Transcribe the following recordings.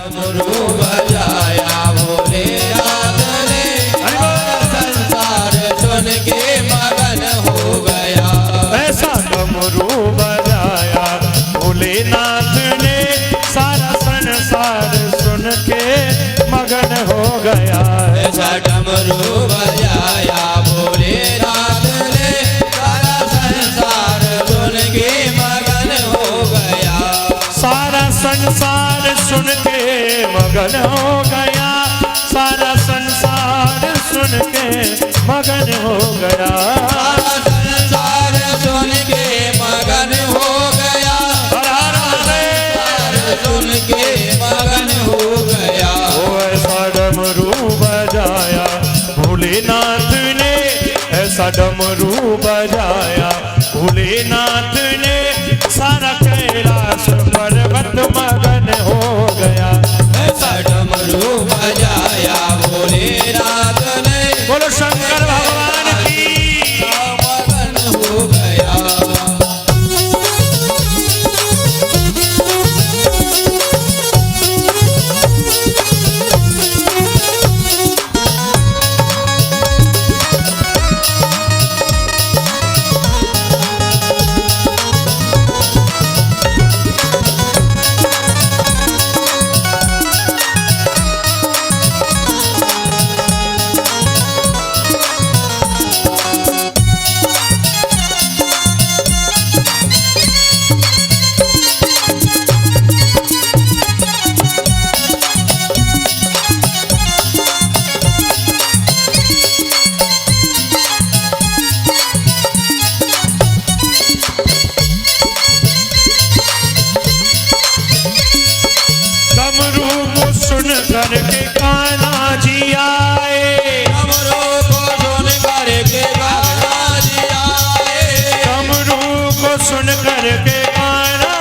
डमरू बजाया भोलेनाथ ने, संसार सुन के मगन हो गया। ऐसा डमरू बजाया भोलेनाथ ने, सारा संसार सुन के मगन हो गया। ऐसा डमरू बजाया भोलेनाथ ने, सारा संसार सुन के मगन हो गया। सारा संसार सुन के मगन हो गया। सारा संसार सुन के मगन हो गया। सारा संसार सुन के मगन हो गया। सुन के मगन हो गया। ओ ऐसा डमरू बजाया भोलेनाथ ने, ऐसा डमरू बजाया भोलेनाथ ने, सारा कैलाश पर्वत मगन हो गया। ऐसा डमरू बजाया भोलेनाथ ने, बोलो शंकर भगवान की। मगन हो गया। करके कान्हा जी आए। डमरू को सुन करके कान्हा जी आए। डमरू को सुन करके कान्हा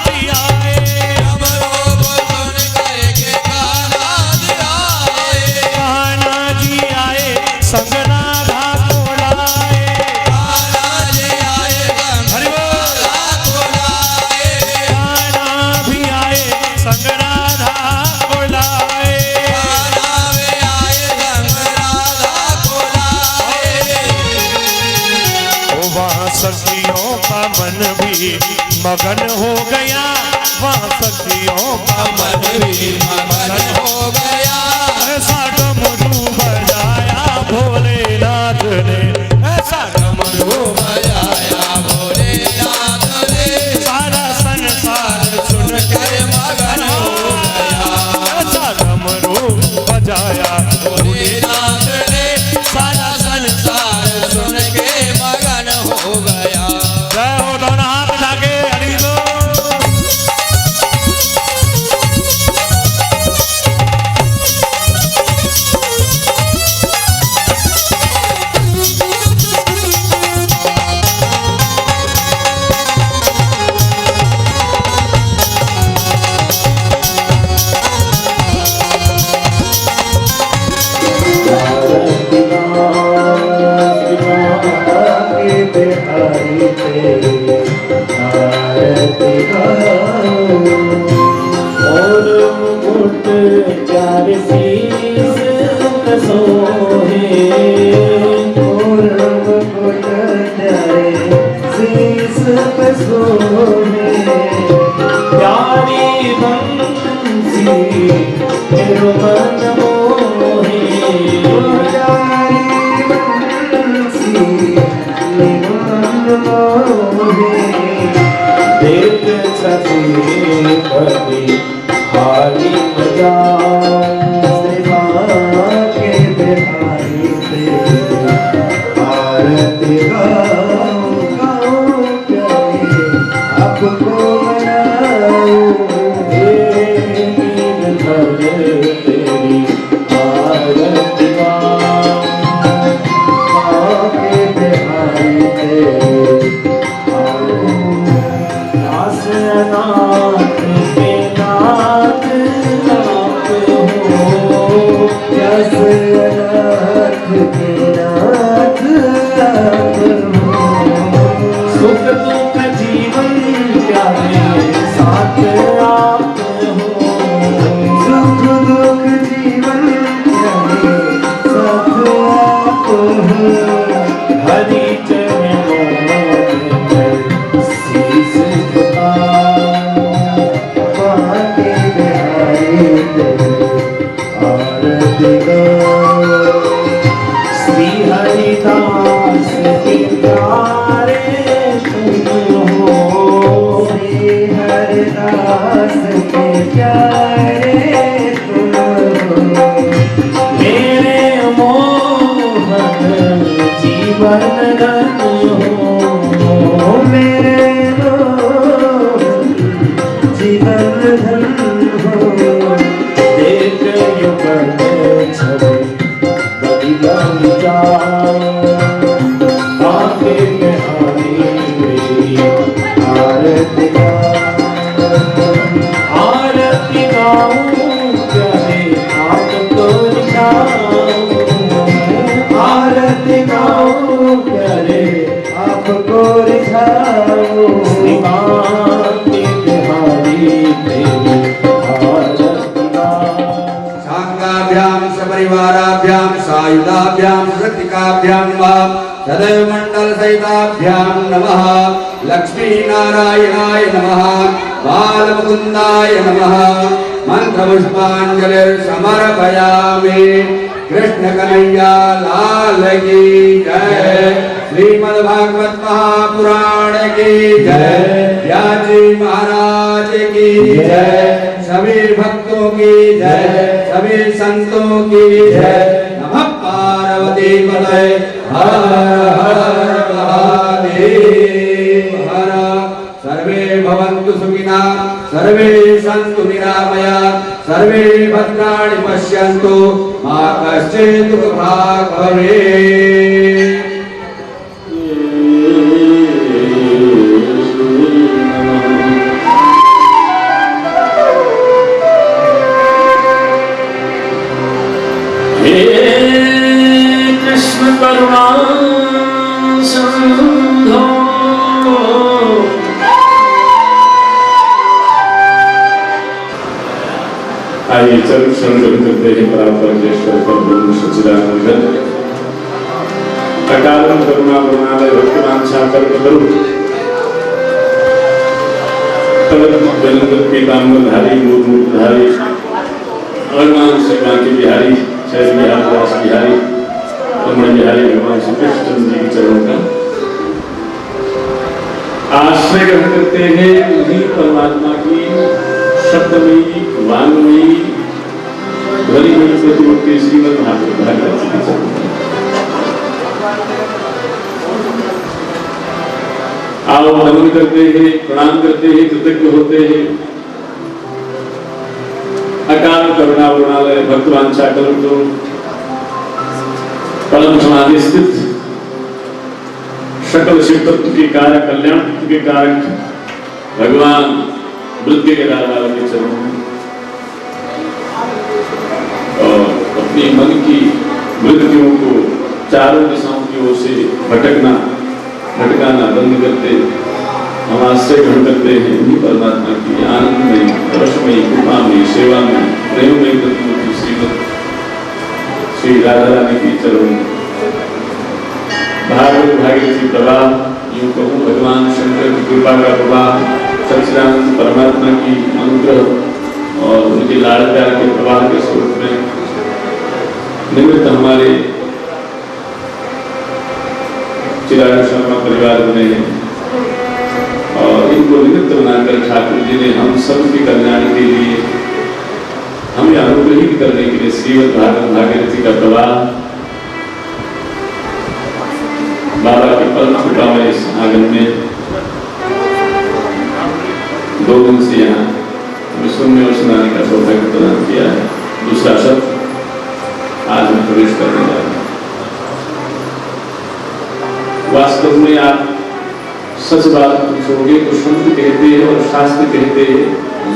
जी आए। डमरू को सुन करके कान्हा जी आए। कान्हा जी आए संग राधा को लाए। कान्हा जी आए संग राधा को लाए। कान्हा भी आए संग राधा को लाए। सखियों का मन भी मगन हो गया। वहाँ सखियों का मन भी मगन हो गया। ऐसा डमरू बजाया भोलेनाथ ने। ऐसा डमरू बजाया भोलेनाथ ने। सारा संसार सुन कर मगन हो गया। ऐसा डमरू बजाया भोलेनाथ ने। सारा संसार सुन के मगन हो गया। जय हो दोनों हाथ लागे हरि बोल। दुख जीवन रहे सतवा को हरि चरणों में शीश झुकाऊं बाके बिहारी आरती गाऊं श्री हरिदास के प्यारे तुम हो श्री हरिदास के प्यारे तुम हो मेरे मोहन जीवन धन हो मेरे मोहन जीवन धन हो देख युगल छवि बड़ी बन जाओ आके बिहारी मेरी आरती आरती गाऊं करे आपको रिझाऊं आरती गाऊं करे आपको रिझाऊं श्रीकांत बिहारी मेरी आरती गाऊं शांगाभ्यां सपरिवाराभ्यां सायुधाभ्यां शक्तिकाभ्यां नमः सदैव मंडल सहिताभ्यां नमः लक्ष्मी नारायणाय नमः बालमुकुंदाय नमः मंत्रपुष्पांजलि समर्पयामि कृष्ण कन्हैया लाल की जय श्रीमद् भागवत महापुराण की जय व्यासी महाराज की जय सभी भक्तों की जय सभी संतों की जय नमः पार्वती पतये हर हर महादेव हर सर्वे भवन्तु सुखिनः सर्वे सन्तु निरामयाः सर्वे भद्राणि पश्यन्तु मा कश्चित् दुःखभाग् भवेत् कृष्ण करुणा सिंधो आइए चरण शरण करते हैं परापरमेश्वर परब्रह्म सच्चिदानंद अकारण करुणा गुणालय भक्तिवांछा कल्पतरु तवत्म जलंधर पीताम्बरधारी मूर्तिधारी भगवान श्री बांके बिहारी शैल बिहार दास बिहारी रमण बिहारी भगवान श्री कृष्ण जी के चरणों का आश्रय ग्रहण करते हैं उन्हीं परमात्मा की शब्दमयी वांगमयी ध्वनिमयी प्रतिमूर्ति श्रीमद् भागवत जी के चरणों का आओ नमन करते हैं प्रणाम करते हैं कृतज्ञ होते हैं अकाल करुणा गुणालय भक्तवांछा कल्पतरु परम समाधि स्थित सकल शिव तत्व के कारक कल्याण के कारक भगवान वृद्धि के दाता के चरणों में और अपनी मन की वृत्तियों को चारों दिशाओं की ओर से भटकाना बंद करते हम आश्रय ग्रहण करते हैं उन्हीं परमात्मा की आनंदमयी रसमयी कृपामयी सेवामयी प्रेममयी प्रतिमूर्ति श्रीमद् श्री राधा रानी की चरणों में भागवत भागीरथी प्रवाह यूं कहूँ भगवान शंकर की कृपा का प्रवाह सच्चिदानंद परमात्मा की अनुग्रह और उनके लाड़ प्यार के प्रवाह के स्वरूप में निमित्त हमारे चिराग शर्मा परिवार बने हैं और इनको निमित्त बनाकर ठाकुर जी ने हम सबके कल्याण के लिए हमें अनुग्रहित करने के लिए श्रीमद् भागवत भागीरथी का प्रवाह बाबा की परम कृपा में इस आंगन में 2 दिन से यहाँ सुनने और सुनाने का सौभाग्य प्रदान किया है। दूसरा शब्द आज मैं प्रवेश करने जा रहा हूँ। वास्तव में आप सच बात पूछोगे तो संत कहते हैं और शास्त्र कहते हैं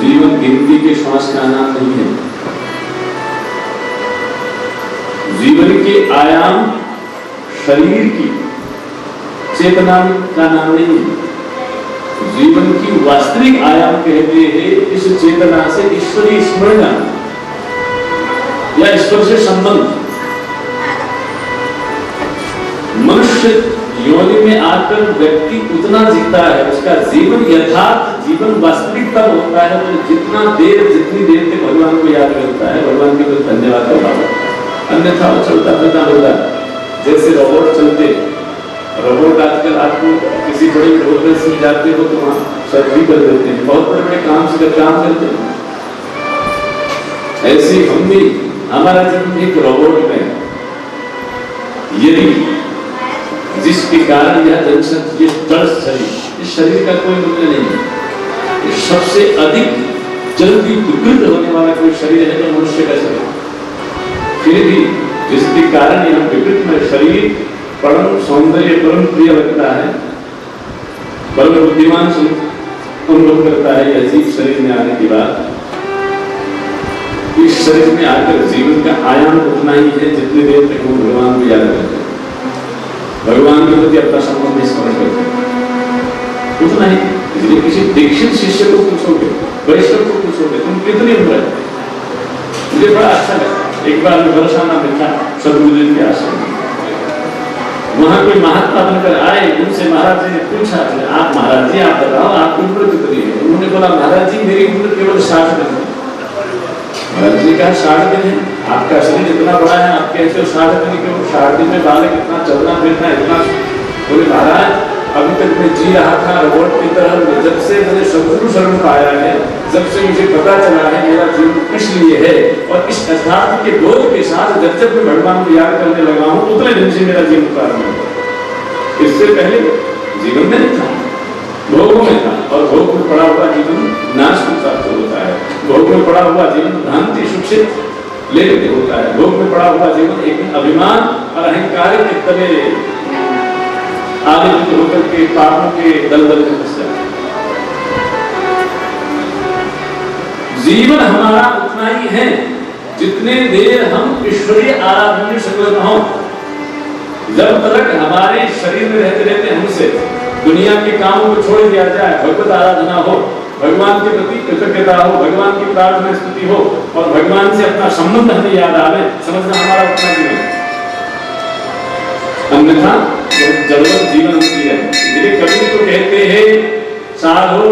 जीवन गिनती के श्वास का नाम नहीं है। जीवन के आयाम शरीर की चेतना का नाम नहीं है। जीवन की वास्तविक आयाम कहते हैं इस चेतना से ईश्वरीय स्मरण से संबंध। मनुष्य योनि में आकर व्यक्ति उतना जीता है, उसका जीवन यथार्थ जीवन वास्तविक तब होता है तो जितनी देर तक भगवान को याद करता है, भगवान के लिए धन्यवाद का भाव रखता है। अन्यथा वो चलता फिरता होगा जैसे रोबोट चलते। रोबोट आजकल आपको किसी बड़े होटल में जाते हो तो वहां सर्जरी कर देते हैं, बहुत बड़े बड़े काम करते हैं। ऐसे हम भी, हमारा जीवन एक रोबोट में, यदि जिसके कारण यह ये इस शरीर का कोई मूल्य नहीं है। सबसे अधिक जल्दी विकृत होने वाला कोई शरीर है तो मनुष्य का शरीर। फिर भी जिसके कारण यह विकृत में शरीर परम सौंदर्य परम प्रिय लगता है, परम बुद्धिमान अनुभव करता है यह जीव शरीर में आने के बाद। इस शरीर में आकर जीवन का आयाम उतना ही है जितनी देर तक वो भगवान को याद करते हैं, भगवान के प्रति अपना संबंध स्मरण करते हैं, उतना ही। इसलिए किसी दीक्षित शिष्य को पूछोगे, वैष्णव को पूछोगे तुम कितनी उम्र है, मुझे बड़ा अच्छा लगा। एक बार मैं बरसाना में था सदगुरुदेव के आश्रम में, वहां कोई महात्मा बनकर आए, उनसे महाराज जी ने पूछा आप महाराज जी आप बताओ आपकी उम्र कितनी है। उन्होंने बोला महाराज जी मेरी उम्र केवल 60 दिन है। महाराज जी कहा 60 दिन है, आपका शरीर इतना बड़ा है, आप कहते हो 60 दिन क्यों? 60 दिन में बालक इतना चलना फिरना इतना। बोले महाराज अभी तक मैं जी रहा था रोबोट की तरह, जब से मैंने सदगुरु शरण पाया है, जब से मुझे पता चला है मेरा जीवन किस लिए है, और इस यथार्थ के बोध के साथ जब मैं भगवान को याद करने लगा हूँ उतने दिन से मेरा जीवन प्रारंभ हुआ। इससे पहले जीवन में नहीं था, भोगों में था, और भोग में पड़ा हुआ जीवन नाश को प्राप्त होता है। भोग में पड़ा हुआ जीवन भ्रांति सुख से लेकर होता है। भोग में पड़ा हुआ जीवन एक अभिमान और अहंकार के तले आलिप्त होकर के पापों के दलदल में फंस जाता है। जीवन हमारा उतना ही है जितने देर हम ईश्वरीय आराधना में संलग्न हों। जब तक हमारे शरीर में रहते रहते हमसे दुनिया के कामों को छोड़ दिया जाए, भगवत आराधना हो, भगवान के प्रति कृतज्ञता हो, भगवान की प्रार्थना स्तुति हो, और भगवान से अपना संबंध हमें याद आवे, समझना हमारा उतना जीवन। अन्यथा जड़वत जीवन होती है। इसलिए कबीर तो कहते हैं साधो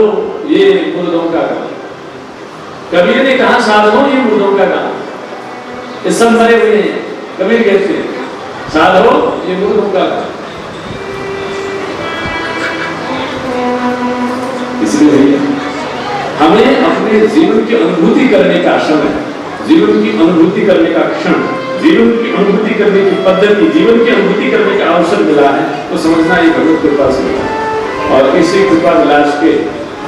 ये मुर्दों का काम। कबीर ने कहा साधो ये मुर्दों का काम, ये सब मरे हुए हैं। कबीर कहते हैं साधो ये मुर्दों का काम। इसलिए हमें अपने जीवन की अनुभूति करने का समय, जीवन की अनुभूति करने का क्षण, जीवन की अनुभूति करने की पद्धति, जीवन की अनुभूति करने का अवसर मिला है तो समझना ये भगवत कृपा से मिला। और इसी कृपा विलास के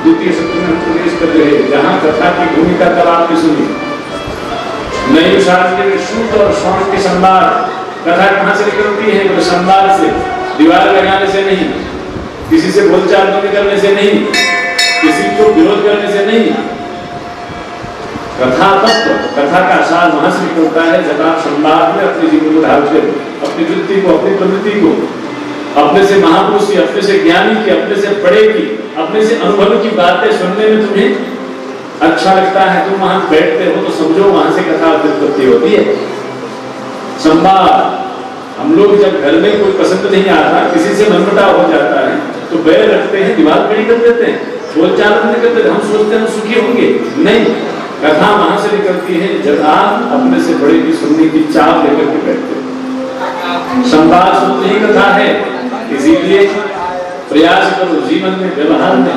द्वितीय सत्र में प्रवेश कर रहे, जहाँ कथा की भूमिका कल आपने सुनी। नई शास्त्र में सूत और स्वर्ण के संवाद, कथा कहाँ से निकलती है? वो संवाद से, दीवार लगाने से नहीं, किसी से बोलचाल करने से नहीं, किसी को विरोध करने से नहीं। कथा तत्व, कथा का सार वहां से निकलता है जब आप संवाद में अपने जीवन को ढालते हो, अपनी वृत्ति को, अपनी प्रवृत्ति को, अपने से महापुरुष की, अपने से ज्ञानी की, अपने से बड़े की, अपने से अनुभव की बातें सुनने में तुम्हें अच्छा लगता है, तुम वहां बैठते हो तो समझो वहां से कथा उत्पत्ति होती है। संवाद, हम लोग जब घर में कोई पसंद नहीं आता, किसी से मनमुटाव हो जाता है तो बैर रखते हैं, दीवार खड़ी कर देते हैं, बोलचाल नहीं करते, हम सोचते हैं सुखी होंगे। नहीं, कथा वहां से निकलती है जब आप अपने से बड़े की सुनने की चाह लेकर के बैठते हैं। संवाद सुनते ही कथा है। इसीलिए प्रयास करो जीवन में, व्यवहार में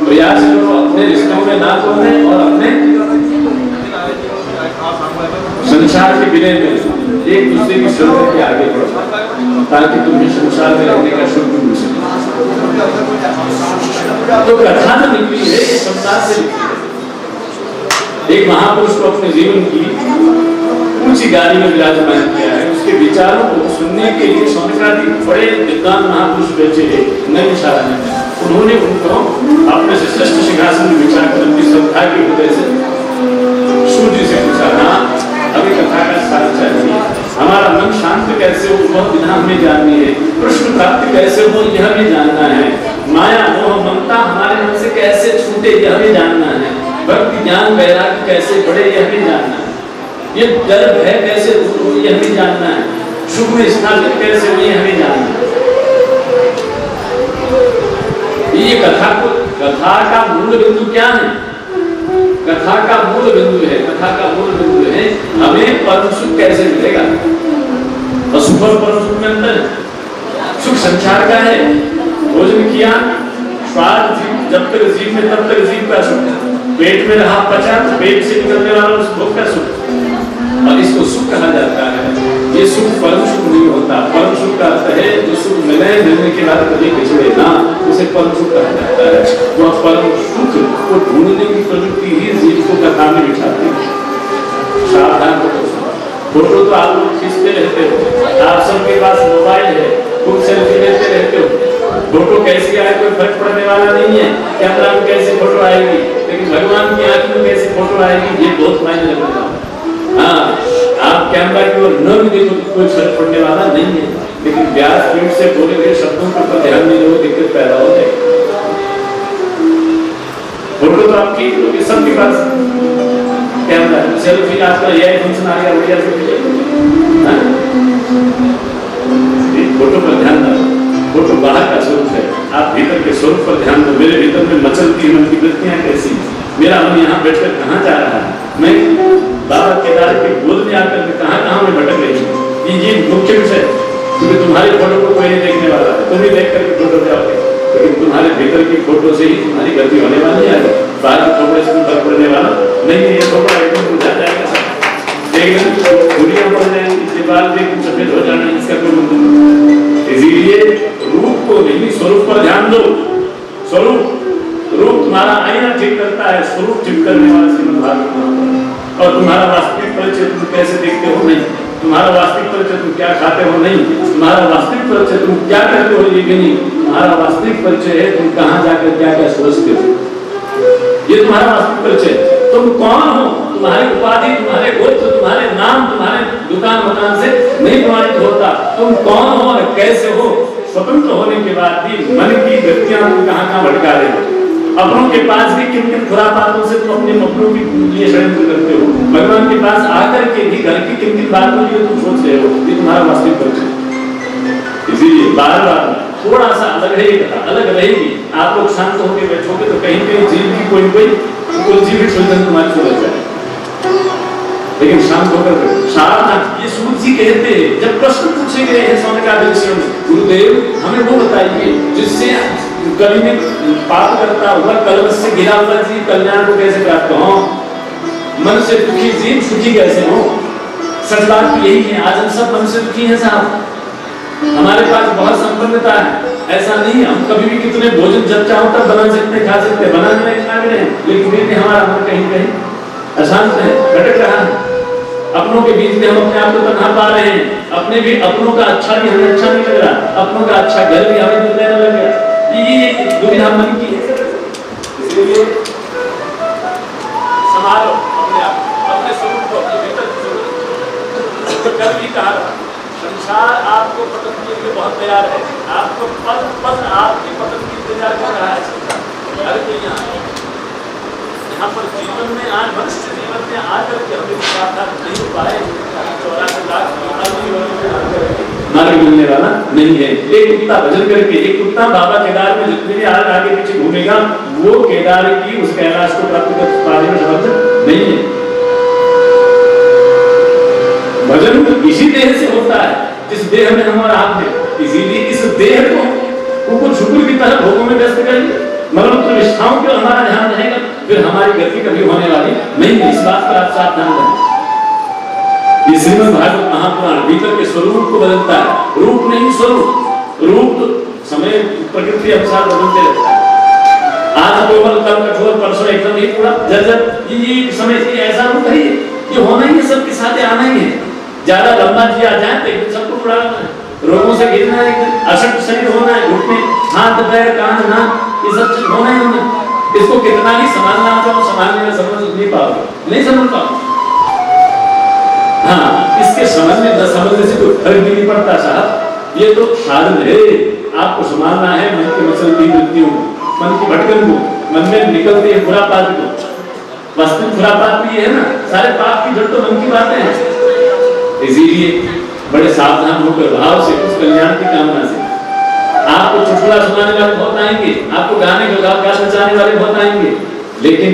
प्रयास करो, अपने रिश्तों में ना तोड़ने और अपने संसार के विनय में एक दूसरे की श्रद्धा के आगे बढ़ो, ताकि तुम्हें संसार में रहने का सुख मिल सके। तो कथा तो निकली है, संसार से निकली है। एक महापुरुष को अपने जीवन की ऊंची गाड़ी में विराजमान किया है, उसके विचारों को सुनने के लिए सोनिकादि बड़े विद्वान महापुरुष बैठे हैं नई शाला में। उन्होंने उनको अपने से श्रेष्ठ सिंहासन में बिठा कर अपनी श्रद्धा के हृदय से सूर्य से पूछा, हाँ हमें कथा का सार चाहिए, हमारा मन शांत कैसे हो वह विधा हमें जाननी है, कृष्ण प्राप्ति कैसे हो यह हमें जानना है, माया मोह ममता हमारे मन से कैसे छूटे यह हमें जानना है, भक्ति ज्ञान वैराग्य कैसे बढ़े यह भी जानना है। ये गर्भ है कैसे दूर हो ये हमें जानना है, सुख में स्थापित कैसे हो ये हमें जानना है। ये कथा का मूल बिंदु क्या है? कथा का मूल बिंदु है, कथा का मूल बिंदु है हमें परम सुख कैसे मिलेगा। और सुख और परम सुख में अंतर है। सुख संसार का है, भोजन किया, स्वाद जब तक जीव में तब तक जीव का सुख, पेट में रहा पचा तो पेट से निकलने वाला उस भोग का सुख, और इसको सुख कहा जाता है। ये सुख परम सुख नहीं होता। परम सुख का अर्थ है जो सुख मिलने के बाद कभी पिछड़े ना, उसे परम सुख कहा जाता है। वह परम सुख को ढूंढने की प्रवृत्ति ही जीव को कथा में बिठाती है। सावधान हो, फोटो तो आप लोग खींचते रहते हो, आप सबके पास मोबाइल है, खूब सेल्फी लेते रहते हो। फोटो कैसी आए कोई फर्क पड़ने वाला नहीं है, कैमरा में कैसी फोटो आएगी, लेकिन भगवान की आंख में कैसी फोटो आएगी ये बहुत मायने रखता है। हाँ, आप कैमरा की ओर न भी देखो तो कोई फर्क पड़ने वाला नहीं है, लेकिन व्यास पीठ से बोले गए शब्दों पर ध्यान नहीं दो, दिक्कत पैदा हो जाएगी। फोटो तो आप खींच लोगे, सबके पास कैमरा, सेल्फी आजकल यही फंक्शन आ गया, बढ़िया से फोटो पर ध्यान दो। फोटो बाहर का स्वरूप है, आप भीतर के स्वरूप पर ध्यान दो। मेरे भीतर में मचलती मन की वृत्तियां कैसी, मेरा मन यहाँ बैठकर कहाँ जा रहा है, मैं बाबा केदार के गोद में आकर कहाँ में भटक रही हूँ। ये मुख्य विषय, क्योंकि तुम्हारे फोटो को कोई नहीं देखने वाला है, तुम ही देख करके फोटो जाओगे, लेकिन तुम्हारे भीतर की फोटो से ही तुम्हारी गलती होने वाली है। बाहर की फोटो से फर्क पड़ने वाला नहीं है। ये फोटो एकदम बुझा जाएगा सब, दुनिया पड़ जाएगी, दीवार देख सफेद हो जाना, इसका कोई मतलब नहीं। इसीलिए रूप को नहीं, स्वरूप पर ध्यान दो। स्वरूप, रूप तुम्हारा आईना ठीक करता है, स्वरूप ठीक करने वाला श्रीमद् भागवत। और तुम्हारा वास्तविक परिचय तुम कैसे देखते हो नहीं, तुम्हारा वास्तविक परिचय तुम क्या खाते हो नहीं, तुम्हारा वास्तविक परिचय तुम क्या करते हो ये भी नहीं, तुम्हारा वास्तविक परिचय है तुम कहाँ जाकर क्या क्या सोचते हो, ये तुम्हारा वास्तविक परिचय। तुम कौन हो, तुम्हारी उपाधि, तुम्हारे गोत्र, तुम्हारे नाम, तुम्हारे दुकान मकान से नहीं प्रमाणित होता। तुम कौन हो और कैसे हो, स्वतंत्र होने के बाद भी मन की वृत्तियां तुम कहाँ भटका रहे हो। अपनों के पास भी किन किन खुरापातों से तुम अपने अपनों के लिए षड्यंत्र करते हो। भगवान के पास आकर के भी घर की किन किन बातों के तुम सोच रहे हो, ये तुम्हारा वास्तविक परिचय। इसीलिए बार बार थोड़ा सा अलग है, अलग रहेगी। आप लोग शांत होकर बैठोगे तो कहीं कहीं जीव की कोई जीवित सुलझन तुम्हारी सुलझ जाए, लेकिन शांत होकर सावधान। ये सूत जी कहते हैं, जब प्रश्न पूछे गए हैं सौनकादिक ऋषियों से, गुरुदेव हमें वो बताइए जिससे कवि ने पाप करता हुआ कलम से घिरा हुआ जीव कल्याण को कैसे प्राप्त हो, मन से दुखी जीव सुखी कैसे हो। सच बात यही है, आज हम सब मन से दुखी हैं साहब। हमारे पास बहुत संपन्नता है, ऐसा नहीं है, हम कभी भी कितने भोजन जब चाहो तब बना सकते, खा सकते, बनाने में इतना भी नहीं, लेकिन फिर भी हमारा मन कहीं कहीं अशांत है, भटक रहा है। अपनों के बीच में हम अपने आप को तन्हा पा रहे हैं, अपने भी अपनों का अच्छा भी हमें अच्छा नहीं लग रहा, अपनों का अच्छा घर भी हमें मिलने लग गया। ये दुविधा मन की है। इसलिए संभालो अपने आप, अपने स्वरूप को, अपने भीतर की स्वरूप। कल भी कहा संसार आपको पतन के लिए बहुत तैयार है, आपको पद पद आपके पतन की इंतजार कर रहा है संसार। हर कोई यहाँ पर जीवन में आज मनुष्य जीवन में आकर के हमें सावधान नहीं हो पाए, 84 लाख मार्ग मिलने वाला नहीं है। एक कुत्ता भजन करके, एक कुत्ता बाबा केदार में जितने भी आगे पीछे घूमेगा वो केदार की उस कैलाश को प्राप्त कर पाने में समर्थ नहीं है। भजन इसी देह से होता है जिस देह में हमारा आप है। इसीलिए इस देह को कुकुर शुकुर की तरह भोगों में व्यस्त करिए, मरणोत्तर निष्ठाओं के हमारा ध्यान रहेगा, फिर हमारी गति कभी होने वाली नहीं है। इस बात पर आप सावधान रहें। ये श्रीमद् भागवत महापुराण भीतर के स्वरूप को बदलता है, रूप नहीं स्वरूप। रूप समय प्रकृति अनुसार बदलते रहता है। आज कोमल, कल कठोर, परसों एकदम ही पूरा जर्जर। ये समय से ऐसा रूप है, ये होना ही है, सबके साथ आना ही है। ज्यादा लंबा जिया जाए तो एक सबको उड़ाना है, रोगों से गिरना है, अशक्त शरीर होना है, घुटने हाथ पैर कान नाक ये सब चीज होना ही होना। इसको कितना ही संभालना चाहो संभालने में समझ नहीं पाओगे, नहीं समझ पाओगे। हाँ, इसके समझने न समझने से कोई फर्क भी नहीं पड़ता साहब। ये तो साधन है, आपको संभालना है मन की मचलती वृत्तियों को, मन की भटकन को, मन में निकलती है खुरापात को। वास्तविक खुरापात भी है ना, सारे पाप की जड़ तो मन की बातें हैं। इसीलिए बड़े सावधान होकर भाव से उस कल्याण की कामना से आपको चुटकुला सुनाने वाले बहुत आएंगे, आपको गाने गा नचाने वाले बहुत आएंगे, लेकिन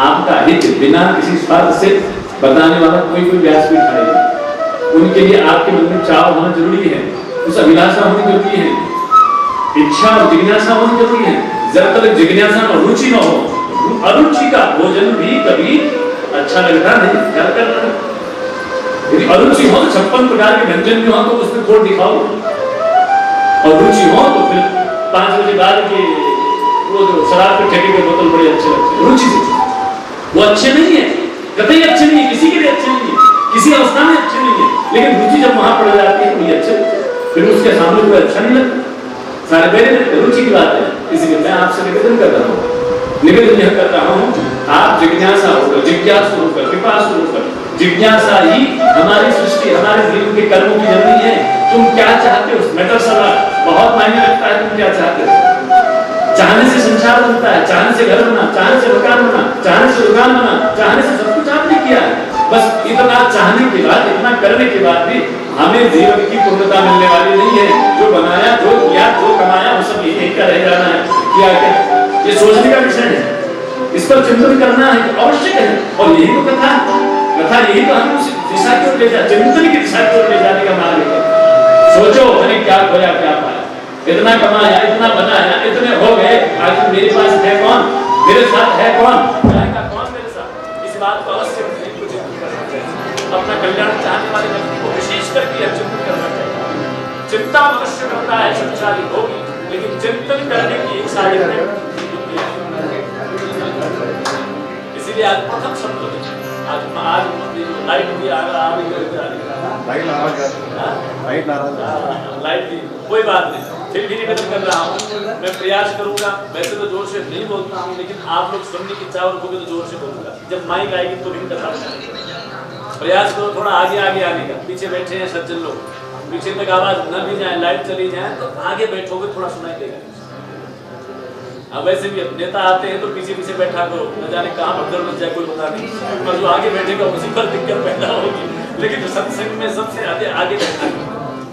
आपका हित बिना किसी स्वार्थ से बताने वाला कोई व्यास भी खाएगा। उनके लिए आपके मन में चाव होना जरूरी है, उस अभिलाषा होनी जरूरी है, इच्छा और जिज्ञासा होनी जरूरी है। जब तक जिज्ञासा और रुचि न हो, अरुचि का भोजन भी कभी अच्छा लगता नहीं। क्या करना है? यदि अरुचि हो तो 56 प्रकार के व्यंजन भी हो तो उसमें खोट दिखाओ, और रुचि हो तो फिर 5 बजे बाद के वो जो शराब के ठेके के बोतल बड़े अच्छे लगते हैं। रुचि से वो अच्छे नहीं है, कतई अच्छे नहीं है, किसी के लिए अच्छे नहीं है, किसी अवस्था में अच्छे नहीं है, लेकिन रुचि जब वहां पड़ जाती है तो ये अच्छे, फिर उसके सामने कोई अच्छा नहीं लगता। सारे मेरे रुचि की बात है, इसलिए मैं आपसे निवेदन कर रहा हूँ, निवेदन यह कर रहा हूँ, आप जिज्ञासा होकर, जिज्ञासु होकर, पिपासु होकर, जिज्ञासा ही हमारी सृष्टि, हमारे जीवन के कर्मों की जननी है। तुम क्या चाहते हो मैटर सवाल बहुत मायने रखता है। तुम क्या चाहते हो? चाहने से संसार बनता है, चाहने से घर बना, चाहने से मकान बना, चाहने से दुकान बना, चाहने से सब कुछ आपने किया है। बस इतना चाहने के बाद, इतना करने के बाद भी हमें जीवन की पूर्णता मिलने वाली नहीं है। जो बनाया, जो किया, जो कमाया, वो सब यही का रह जाना है। किया क्या? ये सोचने का विषय है, इस पर चिंतन करना है, आवश्यक है। और यही तो कथा यही तो हमें उस दिशा की ओर ले जाए, चिंतन की दिशा की ओर ले जाने का मार्ग है। सोचो मैंने क्या खोया, क्या पाया, इतना कमाया, इतना बनाया, इतने हो गए, आखिर मेरे पास है कौन, मेरे साथ है कौन, जाएगा कौन मेरे साथ? इस बात को अवश्य अपना कल्याण चाहने वाले व्यक्ति को विशेष करके चिंतन करना चाहिए। चिंता मनुष्य करता है शक्तिशाली होगी, लेकिन चिंतन करने की एक साइड में, इसीलिए आज प्रथम शब्द आज लाइट भी आ रहा लाइट भी कोई बात नहीं, फिर भी निवेदन कर रहा हूँ, मैं प्रयास करूंगा। वैसे तो जोर से नहीं बोलता हूँ, लेकिन आप लोग सुनने की इच्छा रखोगे तो जोर से बोलूंगा। जब माइक आएगी तो भी कथा प्रयास करो थोड़ा आगे आगे आने का। पीछे बैठे हैं सज्जन लोग, पीछे तक आवाज न भी जाए, लाइट चली जाए तो आगे बैठोगे थोड़ा सुनाई देगा। अब वैसे भी नेता आते हैं तो पीछे पीछे बैठा करो, न जाने कहाँ भगदड़ मच जाए कोई पता नहीं, और जो आगे बैठेगा उसी पर दिक्कत पैदा होगी। लेकिन जो सत्संग में सबसे आगे बैठा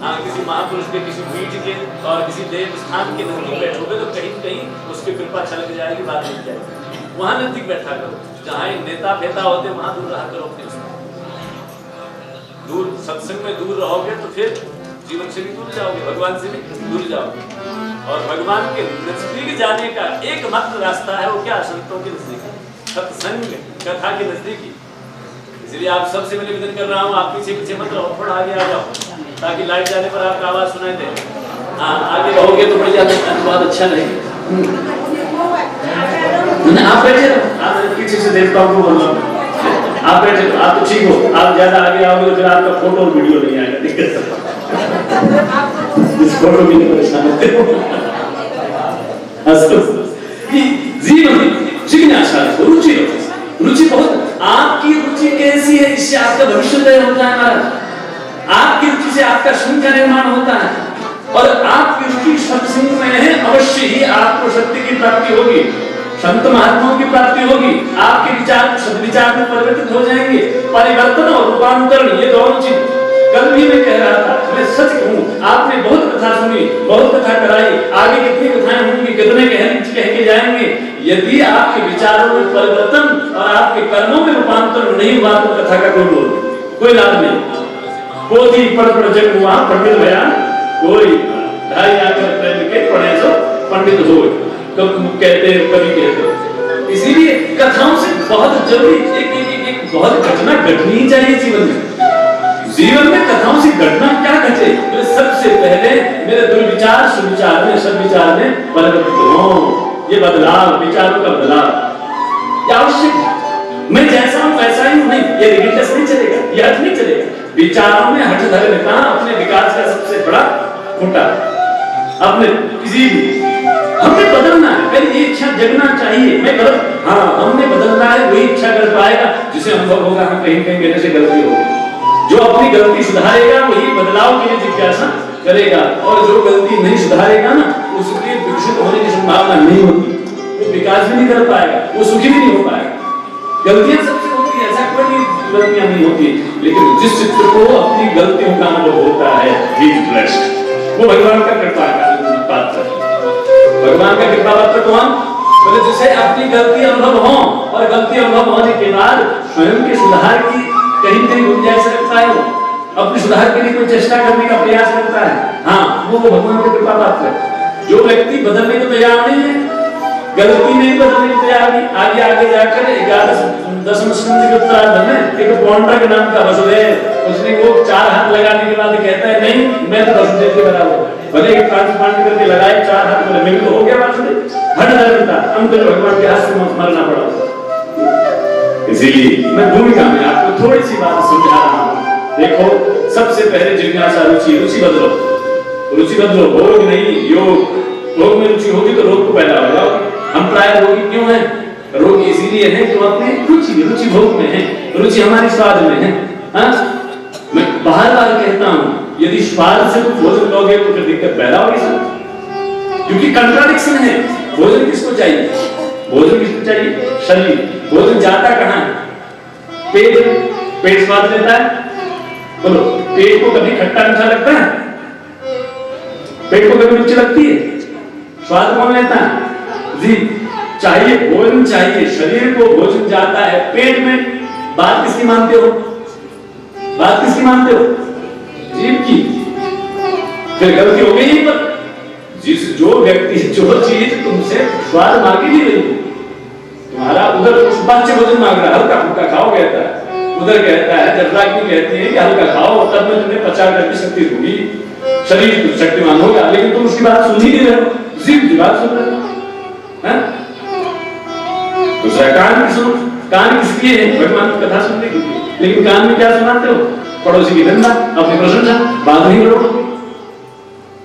हाँ, किसी महापुरुष के, किसी पीठ के और किसी देव स्थान के नजदीक बैठोगे तो कहीं कहीं उसकी कृपा छलक जाएगी, बात नहीं जाएगी। वहां नजदीक बैठा करो, जहाँ नेता फेता होते वहां दूर रहा करो अपने दूर। सत्संग में दूर रहोगे तो फिर जीवन से भी दूर जाओगे, भगवान से भी दूर जाओगे। और भगवान के नजदीक जाने का एकमात्र रास्ता है वो क्या? संतों के नजदीक, सत्संग कथा के नजदीकी। इसलिए आप सबसे मैं निवेदन कर रहा हूँ, आप पीछे पीछे मत रहो, थोड़ा आगे आ जाओ ताकि लाइट जाने पर आपका आवाज सुनाई दे। हाँ, आगे रहोगे तो बढ़िया, बहुत अच्छा रहेगा। आप बैठे रहो, आप पीछे से देवताओं को बोल रहा आप बैठे तो आप तो ठीक हो, आप ज्यादा आगे आओगे तो फिर आपका फोटो और वीडियो नहीं आएगा, दिक्कत इस फोटो भी नहीं परेशान होते हो। जीवन में जिज्ञासा रुचि रखो, रुचि बहुत। आपकी रुचि कैसी है इससे आपका भविष्य तय होता है महाराज। आपकी रुचि से आपका संघ का निर्माण होता है, और आपकी रुचि सत्संग में है, अवश्य ही आपको शक्ति की प्राप्ति होगी, संत महात्माओं की प्राप्ति होगी। आपके विचार सद्विचार में परिवर्तित हो जाएंगे। परिवर्तन और रूपांतरण ये दोनों चीज कल भी मैं कह रहा था, मैं सच कहूं, आपने बहुत कथा सुनी, बहुत कथा कराई, आगे कितनी कथाएं होंगी, कितने कह के जाएंगे। यदि आपके विचारों में परिवर्तन और आपके कर्मों में रूपांतरण नहीं हुआ तो कथा का कोई लाभ नहीं। पोथी पढ़ जग हुआ पंडित भया, कोई ढाई आकर प्रेम के पढ़े सो पंडित हो, कहते कवि कहते। इसीलिए कथाओं से बहुत जरूरी एक बहुत घटना घटनी चाहिए जीवन में। जीवन में कथाओं से घटना क्या घटे? सबसे पहले मेरे दुर्विचार सुविचार में, सद्विचार में परिवर्तित हो। ये बदलाव, विचारों का बदलाव आवश्यक है। मैं जैसा हूं वैसा ही हूं नहीं, ये रिलीजियस नहीं चलेगा, ये हट नहीं चलेगा। विचारों में हट धर्मता अपने विकास का सबसे बड़ा खूंटा। अपने किसी हमें बदलना है, पहले ये इच्छा जगना चाहिए। मैं हाँ, हमने बदलना है, वही इच्छा कर पाएगा जिसे अनुभव होगा हम कहीं कहीं मेरे से गलती होगी। जो अपनी गलती सुधारेगा वही बदलाव के लिए जिज्ञासा करेगा, और जो गलती नहीं सुधारेगा ना, उसके विकसित होने की संभावना नहीं होती, वो विकास भी नहीं कर पाएगा, वो सुखी भी नहीं हो पाएगा। गलतियां सबसे होती है, ऐसा कोई गलतियां नहीं होती। लेकिन जिस चित्र को अपनी गलतियों का अनुभव होता है, he is blessed। वो भगवान का कृपा का पात्र है। भगवान का कृपा पात्र कौन? बोले जिसे अपनी गलती अनुभव हो और गलती अनुभव होने के बाद स्वयं के सुधार की कहीं कहीं गुंजाइश रखता है, वो अपने सुधार के लिए कोई चेष्टा करने का प्रयास करता है, हाँ वो भगवान का कृपा पात्र है। जो व्यक्ति बदलने को तैयार नहीं है, गलती नहीं बदलने को तैयार नहीं, आगे आगे जाकर 11 स्कंद के उत्तरार्ध में एक पौंड्रक नाम का वसुदेव, उसने वो 4 हाथ लगाने के बाद कहता है नहीं मैं तो वसुदेव के बराबर, भले एक ट्रांसप्लांट करके लगाए 4 हाथ, बोले मैं तो हो गया वसुदेव, हट धर्मता, अंत में भगवान के हाथ से मरना पड़ा। इसीलिए मैं भूमिका में आपको थोड़ी सी बात समझा रहा हूँ। देखो सबसे पहले जिज्ञासा, रुचि बदलो, रुचि बदलो, भोग नहीं योग। भोग में रुचि होगी तो रोग को पैदा हो जाओगे। हम प्राय रोगी क्यों हैं? रोगी इसीलिए हैं कि अपने रुचि भोग में है, रुचि हमारी स्वाद में है। हाँ? मैं बार-बार कहता हूँ यदि स्वाद से तुम भोजन लोगे तो फिर दिक्कत पैदा होगी सब, क्योंकि कंट्राडिक्शन है। भोजन किसको चाहिए? भोजन किसको चाहिए? शरीर। भोजन जाता कहाँ है? पेट स्वाद लेता है। बोलो, पेट को कभी खट्टा मीठा लगता है? पेट को कभी मिर्ची लगती है? स्वाद कौन लेता है? जी चाहिए, भोजन चाहिए, शरीर को भोजन जाता है पेट में। बात किसकी मानते हो? बात किसकी मानते हो? जीव की। फिर गलती हो गई यहीं पर। जो व्यक्ति जो चीज तुमसे स्वाद मांगी नहीं रही, तुम्हारा उधर बच्चे भोजन मांग रहा है, हल्का फुल्का खाओ कहता है, उधर कहता है जर्राग्नि कहती है कि हल्का खाओ तब में तुम्हें पचा करके शक्ति होगी, शरीर शक्तिमान होगा, लेकिन तुम उसकी बात सुन ही नहीं रहे हो, जीव की बात सुन रहे हो। दूसरा कान की सुनो। कान किस लिए है? भगवान की कथा सुनने के लिए। लेकिन कान में क्या सुनाते हो? पड़ोसी की निंदा, अपनी प्रशंसा, बात नहीं करो।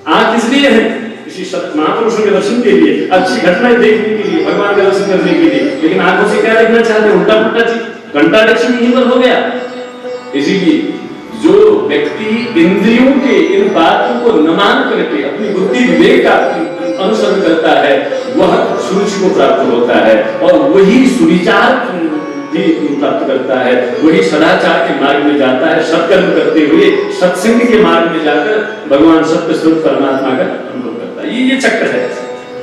आंख किस लिए है? किसी महापुरुषों के दर्शन के लिए, अच्छी घटनाएं देखने के लिए, भगवान का दर्शन करने के लिए। लेकिन आंखों से क्या देखना चाहते? उल्टा पुल्टा चीज। कंट्राडिक्शन यहीं पर हो गया। इसीलिए जो व्यक्ति इंद्रियों के इन बातों को न मान करके अपनी बुद्धि विवेक का अनुसरण करता है, वह सुरुचि को प्राप्त होता है, और वही सुविचार भी प्राप्त करता है, वही सदाचार के मार्ग में जाता है, सत्कर्म करते हुए सत्संग के मार्ग में जाकर भगवान सत्य स्वरूप परमात्मा का अनुभव करता है। ये चक्र है,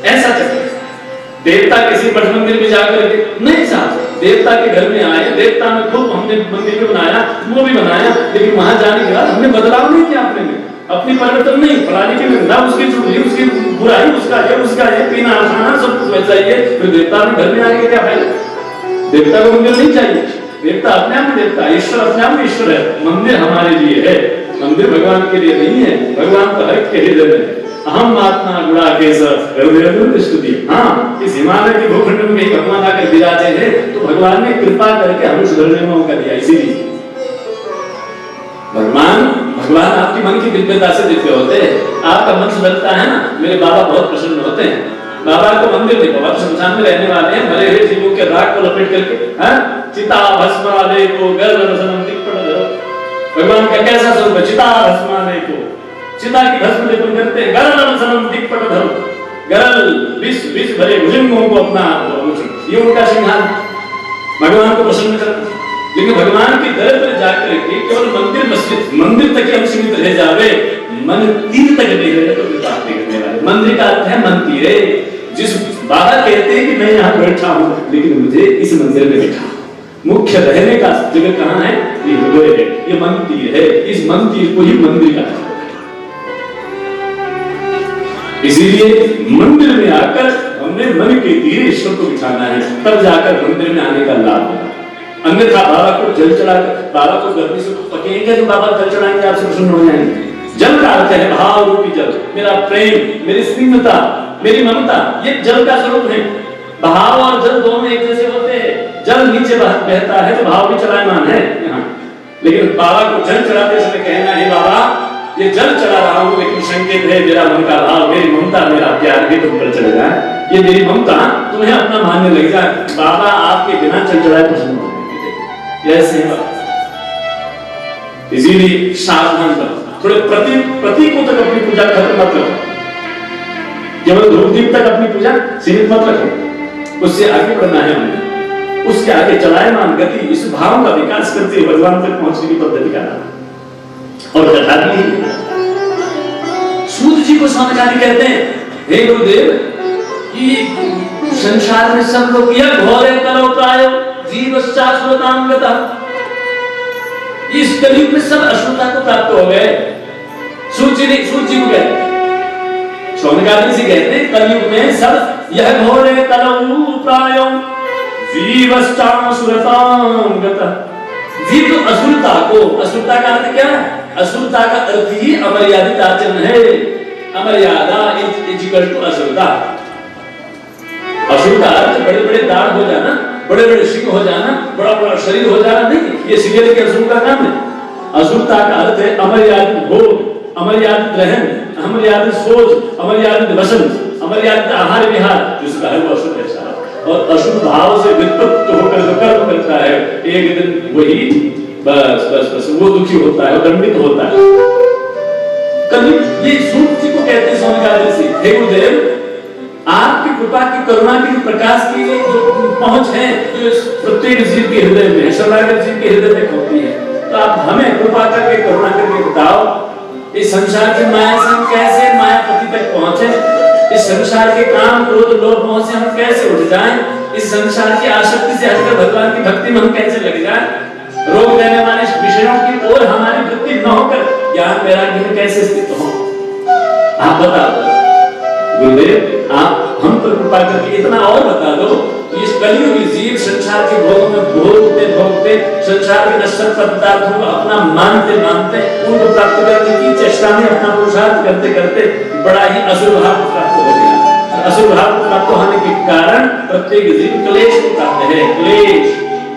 ऐसा चक्र है। देवता किसी मठ मंदिर में जाकर के नहीं साहब, देवता के घर में आए, देवता में खूब हमने मंदिर में बनाया, वो भी बनाया, लेकिन वहां जाने के बाद हमने बदलाव नहीं किया अपने में, अपनी परिवर्तन नहीं, फलाने की निंदा, उसकी चुगली, उसकी बुराई, उसका ये पीना खाना सब कुछ वैसा ही है। फिर देवता में घर में आके क्या फायदा? देवता को मंदिर नहीं चाहिए, देवता अपने आप में देवता, ईश्वर अपने आप में ईश्वर है। मंदिर हमारे लिए है, मंदिर भगवान के लिए नहीं है। भगवान तो हर एक के हृदय में है। अहम आत्मा गुणाकेश हृदय स्तुति। हाँ, इस हिमालय के भूखंड में कहीं भगवान आकर विराजे हैं तो भगवान ने कृपा करके हमें सुधरने में मौका दिया। इसीलिए भगवान आपकी मन की दिव्यता से दिव्य होते हैं। आपका मन सुधरता है ना, मेरे बाबा बहुत प्रसन्न होते हैं। बाबा को मंदिर देखो, बाबा शमशान में रहने वाले हैं, मरे हुए जीवों के राख को लपेट करके, हाँ, चिता भस्माले को गर्भ भगवान का कैसा स्वरूप है? चिता भस्माले को, चिता की भस्म लेपन करते हैं, गरल सनम दिक्पट धरो, गरल विष भरे भुजंगों को अपना ये उनका सिंहासन, भगवान को प्रसन्न करना। लेकिन भगवान के दर पर जाकर के केवल मंदिर तक हम सीमित रह जावे, मन तीर तक नहीं रहे तो बात नहीं करने वाले। मंदिर का अर्थ है मन तीरे। जिस बाबा कहते हैं कि मैं यहाँ बैठा हूँ, लेकिन मुझे इस मंदिर में देखा, मुख्य रहने का जगह कहाँ है? ये हृदय है, ये मन तीर है। इस मन तीर को ही मंदिर का है। इसीलिए मंदिर में आकर हमने मन के तीरे ईश्वर को बिठाना है, तब जाकर मंदिर में आने का लाभ होगा। अन्यथा बाबा को जल चढ़ाकर, बाबा को गर्मी से पकेंगे तो बाबा जल चढ़ाएंगे, आपसे प्रसन्न हो जाएंगे। जल का अर्थ है भाव रूपी जल, मेरा प्रेम, मेरी स्निग्धता, मेरी ममता, ये जल का स्वरूप है। भाव और जल दोनों एक जैसे होते हैं। जल नीचे बहता है तो भाव भी चलायमान है यहाँ, लेकिन बाबा को जल चढ़ाते समय कहना है बाबा ये जल चढ़ा रहा हूँ, लेकिन संकेत है मेरा मन का भाव, मेरी ममता, मेरा प्यार भी तुम पर चले जाए, ये मेरी ममता तुम्हें अपना मानने लग जाए। बाबा आपके बिना चल चढ़ाए प्रसन्न हो जाएंगे। ऐसे इसीलिए सावधान करो, थोड़े प्रतीकों तक अपनी पूजा खत्म मत रखो, केवल धूप दीप तक अपनी पूजा सीमित मत रखो, उससे आगे बढ़ना है हमें। उसके आगे चलायमान गति, इस भाव का विकास करते हुए भगवान तक पहुंचने की पद्धति का नाम और कथा भी। सूत जी को समझाने कहते हैं, हे गुरुदेव, कि संसार में सब लोग यह घोर है कलो प्रायो जीवश्चाश्वतां गतः, इस कलयुग में सब अश्रुता को प्राप्त हो गए। सूत जी को कहते हैं, शौनकादि जी कहते हैं, कलयुग में सब यह घोर है कलो प्रायो जीवश्चाश्वतां गतः। जीव तो असुरता को, असुरता का अर्थ क्या है? असुरता का अर्थ ही अमर्यादित आचरण है। अमर्यादा इज इक्वल टू असुरता। असुर का अर्थ बड़े बड़े दाढ़ हो जाना, बड़े बड़े सिंह हो जाना, बड़ा बड़ा शरीर हो जाना नहीं, ये सीरियल के असुर का काम है। असुरता का अर्थ है अमर्यादित भोग, अमर्यादित रहन, अमर्यादित सोच, अमर्यादित वसन, अमर्यादित आहार विहार, जिसका है वो असुर है साहब। और असुर भाव से वित्पत्त होकर जो कर्म करता है, एक दिन वही बस वो दुखी होता है, दंडित होता है। कभी ये सूत जी को कहते हैं शौनकादि से, हे गुरुदेव, आपकी कृपा की, करुणा की, प्रकाश की जो पहुंच है, जो प्रत्येक जीव के हृदय में, शरणागत जीव के हृदय में होती है, तो आप हमें कृपा करके, करुणा करके बताओ, इस संसार की माया से हम कैसे मायापति तक पहुंचे, इस संसार के काम क्रोध लोभ मोह से हम कैसे उठ जाएं, इस संसार की आसक्ति से हटकर भगवान की भक्ति में हम कैसे लग जाएं, रोग देने वाले विषयों की ओर हमारी वृत्ति न होकर ज्ञान वैराग्य में कैसे स्थित हो, आप बताओ गुरुदेव। आप हम पर कृपा करके इतना और बता दो, इस कलयुगी जीव संसार के भोग में भोगते भोगते संसार के नश्वर पदार्थों को अपना मानते मानते उनको प्राप्त करने की चेष्टा में अपना पुरुषार्थ करते करते बड़ा ही असुर भाव प्राप्त हो गया। असुर भाव प्राप्त होने के कारण प्रत्येक जीव क्लेश को प्राप्त है। क्लेश,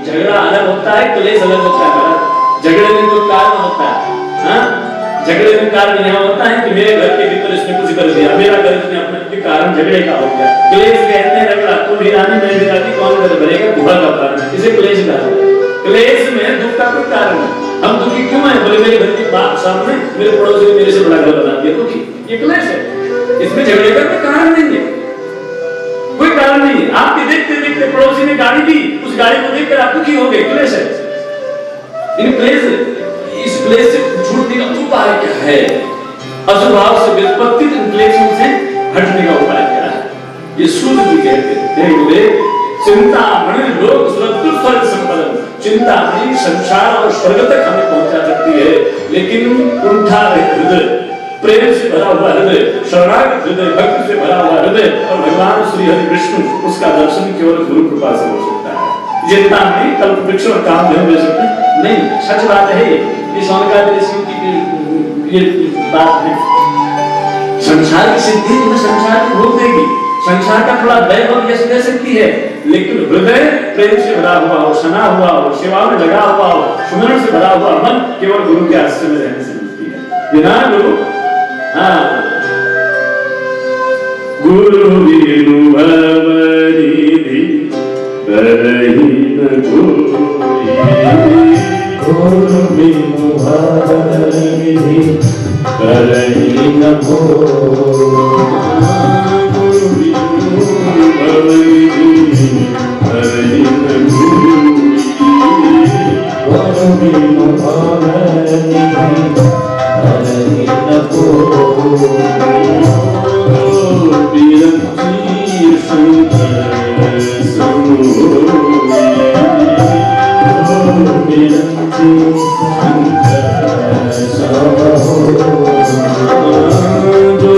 झगड़ा अलग होता है, क्लेश अलग होता है। झगड़े में कोई कारण होता है, झगड़े में कारण यह होता है कि मेरे घर के भीतर इसने कुछ कर दिया, मेरा घर इसने अपने कारण झगड़े का हो गया। क्लेश कहते हैं रगड़ा, तू भी रानी मैं भी रानी, कौन कर भरेगा गुहा का कारण, इसे क्लेश कहा जाता है। क्लेश में दुख का कोई कारण है। हम दुखी क्यों है? बोले मेरे घर के बाप सामने मेरे पड़ोसी ने मेरे से बड़ा घर बना दिया, दुखी, ये क्लेश है। इसमें झगड़े का कोई कारण नहीं है, कोई कारण नहीं है। आपके देखते देखते पड़ोसी ने गाड़ी दी, उस गाड़ी को देखकर आप दुखी हो गए, क्लेश है। क्लेश है। इस क्लेश से छूटने का उपाय क्या है? असुर भाव से व्युत्पत्ति क्लेशों से हटने का उपाय क्या है? ये सूत जी कहते हैं, बोले चिंतामणि लोक स्वर्ग संपदन, चिंतामणि संसार और स्वर्ग तक हमें पहुंचा सकती है, लेकिन कुंठा हृदय, प्रेम से भरा हुआ हृदय, शरणागत हृदय, भक्ति से भरा हुआ हृदय और भगवान श्री हरि विष्णु, उसका दर्शन केवल गुरु कृपा से हो सकता है। चिंतामणि कल्प वृक्ष और कामधेनु दे सकते नहीं। सच बात है ये शौनकादि ऋषियों की ये बात है। संसार की सिद्धि तुम्हें संसार को भोग देगी, संसार का थोड़ा वैभव यश दे सकती है, लेकिन हृदय प्रेम से भरा हुआ हो, सना हुआ हो, सेवा में लगा हुआ हो, सुमरण से भरा हुआ मन केवल गुरु के आश्रय में रहने से मिलती है। बिना गुरु, हाँ, गुरु बिनु भवनिधि करहि न कोई, गुरु बिनु भवनिधि करहि न कोई, गुरु बिनु भवनिधि करहि न कोई, गुरु बिनु भवनिधि करहि न कोई, बिरंची शंकर समोई, बिरंची शंकर समोई, जो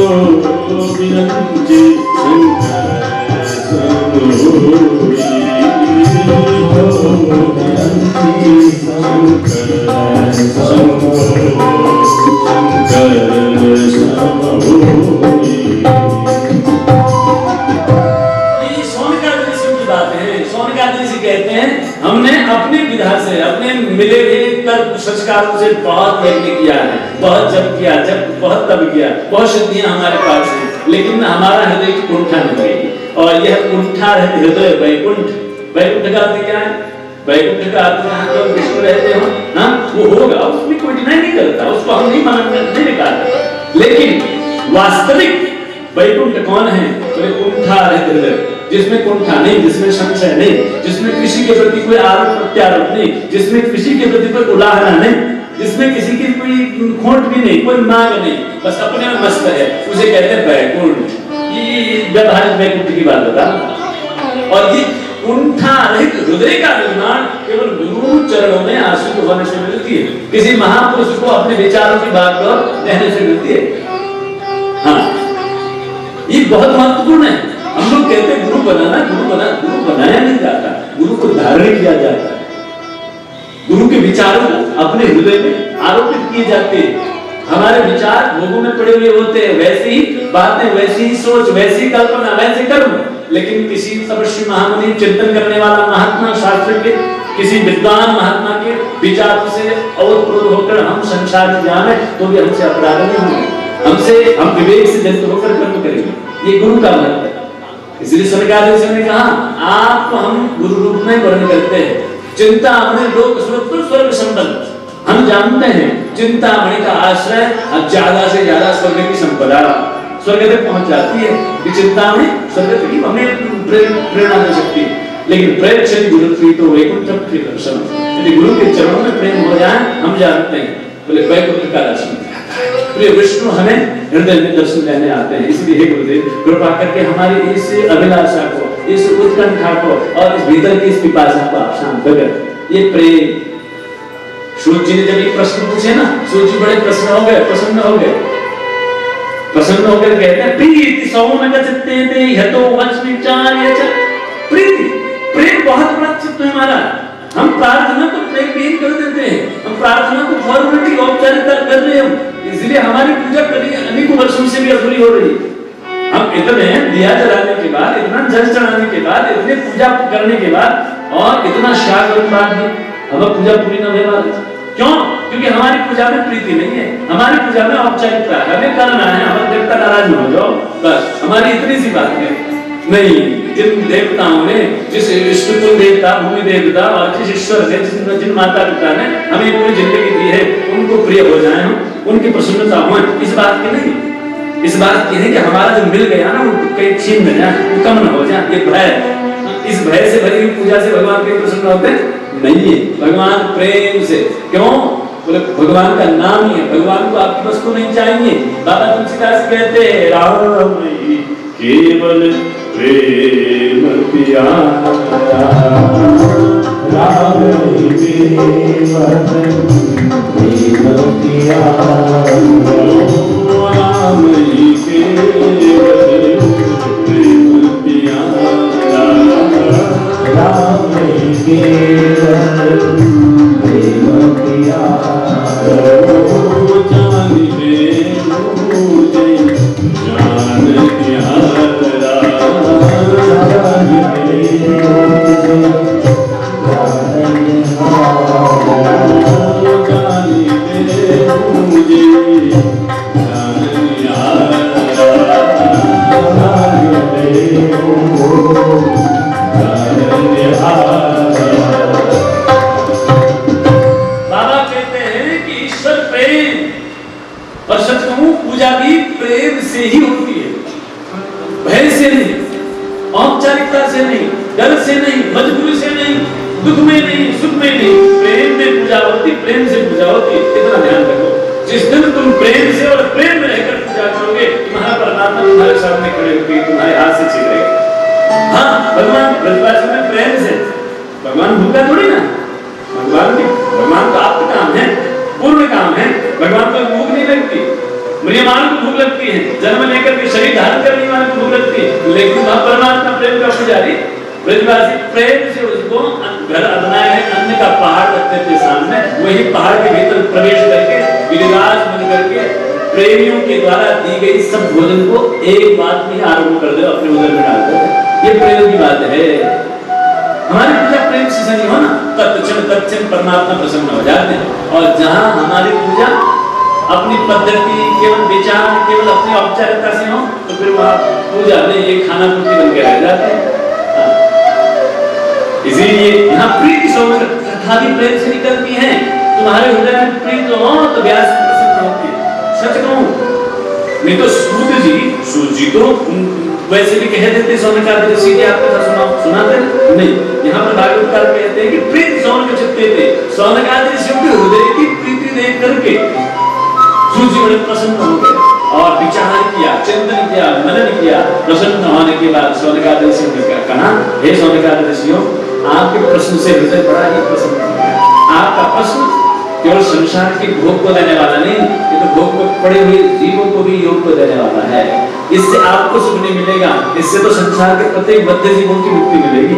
बिरंची शंकर समोई, बिरंची शंकर समोई, शंकर समोई। कहते हैं हमने अपनी विधा से, अपने मिले हुए कर्म संस्कारों से बहुत यज्ञ किया है, बहुत जप किया, जब बहुत तब किया, बहुत सिद्धियां हमारे पास हैं, लेकिन हमारा हृदय कुंठा नहीं है। और यह कुंठा हृदय वैकुंठ, वैकुंठ का अर्थ क्या है? वैकुंठ का अर्थ यहाँ जो विष्णु रहते हो, हाँ, वो होगा, उसमें कोई डिनाई नहीं करता, उसको हम नहीं मानते, नहीं निकालते। लेकिन वास्तविक वैकुंठ कौन है? तो कुंठा हृदय, जिसमें कुंठा नहीं, जिसमें संशय नहीं, जिसमें किसी के प्रति कोई आरोप प्रत्यारोप नहीं, जिसमें किसी के प्रति कोई उलाहना नहीं, जिसमें किसी की कोई खोट भी नहीं, कोई मांग नहीं, बस अपने में मस्त है, उसे कहते हैं बैकुंठ। ये व्यवहारिक बैकुंठ की बात बता। और ये कुंठा रहित हृदय का निर्माण केवल गुरु चरणों में आश्रित होने से मिलती है, किसी महापुरुष को अपने विचारों की बात को कहने से मिलती है। हाँ, ये बहुत महत्वपूर्ण है। हम लोग कहते हैं गुरु बनाना, गुरु बनाया नहीं जाता, गुरु को धारण किया जाता है। गुरु के विचारों अपने हृदय में आरोपित किए जाते हैं। हमारे विचार भोगों में पड़े हुए होते हैं, वैसी ही बातें, वैसी ही सोच, वैसी कल्पना, वैसे कर्म, लेकिन किसी तपस्वी महामुनि, चिंतन करने वाला महात्मा, शास्त्र के किसी विद्वान महात्मा के विचारों से अवप्रोत होकर हम संसार में जाने तो भी हमसे अपराध नहीं होंगे, हम विवेक से जनित होकर कर्म करेंगे। ये गुरु का महत्व है। इसलिए सरकार ने कहा आपको हम गुरु रूप में वर्ण करते हैं। चिंतामणि लोक स्वर्ग संबंध, हम जानते हैं चिंतामणि का आश्रय अब ज्यादा से ज्यादा स्वर्ग की संपदा स्वर्ग तक पहुंच जाती है कि चिंतामणि स्वर्ग की हमें प्रेरणा दे सकती है। लेकिन प्रेम गुरु प्रीतो वैकुंठम के दर्शन, यदि गुरु के चरणों में प्रेम हो जाए हम जानते हैं बोले वैकुंठ का दर्शन। प्रिय विष्णु हमें हृदय में दर्शन देने आते हैं। इसलिए हे गुरुदेव कृपा करके हमारी इस अभिलाषा को, इस उत्कंठा को और इस भीतर की इस पिपासा को आप शांत कर। ये प्रेम सूत जी ने जब एक प्रश्न पूछे ना, सूत जी बड़े प्रश्न हो गए, प्रसन्न हो गए, प्रसन्न होकर कहते हैं प्रीति सौम्य गच्छते ते यतो वच विचार्य च। प्रीति, प्रेम बहुत बड़ा चित्त है हमारा। हम प्रार्थना को प्रेम भी कर देते हैं, हम प्रार्थना को फॉर्मेलिटी औपचारिकता कर रहे हैं, इसलिए हमारी पूजा कभी अनेकों वर्षों से भी अधूरी हो रही है। हम इतने दिया जलाने के बाद, इतना जल चढ़ाने के बाद, इतने पूजा करने के बाद और इतना शाग और बाद भी हमें पूजा पूरी न होने वाली। क्यों? क्योंकि हमारी पूजा में प्रीति नहीं है, हमारी पूजा में औपचारिकता है, हमें करना है, हमारे देवता नाराज हो जाओ, बस हमारी इतनी सी बात है। नहीं, जिन देवताओं ने, जिस कुल देवता, भूमि देवता और जिस ईश्वर ने, जिन माता पिता ने हमें पूरी जिंदगी दी है, उनको प्रिय हो जाए हम, उनकी प्रसन्नता हो, इस बात की नहीं, इस बात की है कि हमारा जो मिल गया ना वो कहीं छीन न जाए, वो कम न हो जाए। ये भय, इस भय से भरी हुई पूजा से भगवान के प्रसन्न होते नहीं है। भगवान प्रेम से, क्यों बोले भगवान का नाम ही है, भगवान को आपकी वस्तु नहीं चाहिए। बाबा तुलसीदास कहते हैं राम केवल प्रेम प्यारा, राम केवल प्रेम प्यारा, राम केवल प्रेम प्यारा, राम केवल प्रेम प्यारा। औपचारिकता से नहीं, डर से नहीं, मजबूरी से नहीं, दुख में नहीं, सुख में नहीं, प्रेम में पूजा होती, प्रेम से पूजा होती। इतना ध्यान रखो, जिस दिन तुम प्रेम से और प्रेम में रहकर पूजा करोगे, तुम्हारा परमात्मा तुम्हारे सामने खड़े होकर तुम्हारे हाथ से छीन लेगा। हाँ, भगवान ब्रजवासी में प्रेम से, भगवान भूखा थोड़ी ना, भगवान का आपका काम है, पूर्ण काम है, भगवान को भूख नहीं लगती, मरियमान को भूख लगती है, जन्म लेकर के शरीर धारण करने वाले को भूख लगती है, लेकिन वह परमात्मा प्रेम का पुजारी ब्रजवासी प्रेम से उसको घर बनाए है, अन्न का पहाड़ रखते थे सामने, वही पहाड़ के भीतर प्रवेश करके गिरिराज बन करके प्रेमियों के द्वारा दी गई सब भोजन को एक बात में आरंभ कर दो, अपने उदर में डाल दो। ये प्रेम की बात है। हमारी पूजा प्रेम से नहीं हो ना, तत्क्षण परमात्मा प्रसन्न हो जाते हैं। और जहां हमारी पूजा अपनी पद्धति, केवल विचार, केवल अपनी औपचारिकता से हो, तो फिर वह पूजा नहीं, ये खाना पूर्ति बन के रह जाते हैं। इसीलिए यहाँ प्रीति सौम्य कथा भी प्रेम से निकलती है। तुम्हारे हृदय में प्रीति हो तो व्यास प्रसन्न होती है। सच कहूं, नहीं तो सूत जी तो वैसे भी कह देते सोनकार ऋषि की आप कथा सुनाते नहीं। यहाँ पर भागवतकार कहते हैं कि प्रीत सौनक चित्ते थे, सोनकार ऋषियों के हृदय की प्रीति देख करके सूजी बड़े प्रसन्न हो गए और विचार किया, चिंतन किया, मनन किया। प्रसन्न होने के बाद सोनकार ऋषियों ने कहा, हे सोनकार ऋषियों, आपके प्रश्न से हृदय बड़ा ही प्रसन्न हो गया। आपका प्रश्न केवल संसार के भोग को देने वाला नहीं, ये तो भोग में पड़े हुए जीवों को भी योग को देने वाला है। इससे आपको सुख नहीं मिलेगा, इससे तो संसार के प्रत्येक बद्ध जीवों की मुक्ति मिलेगी,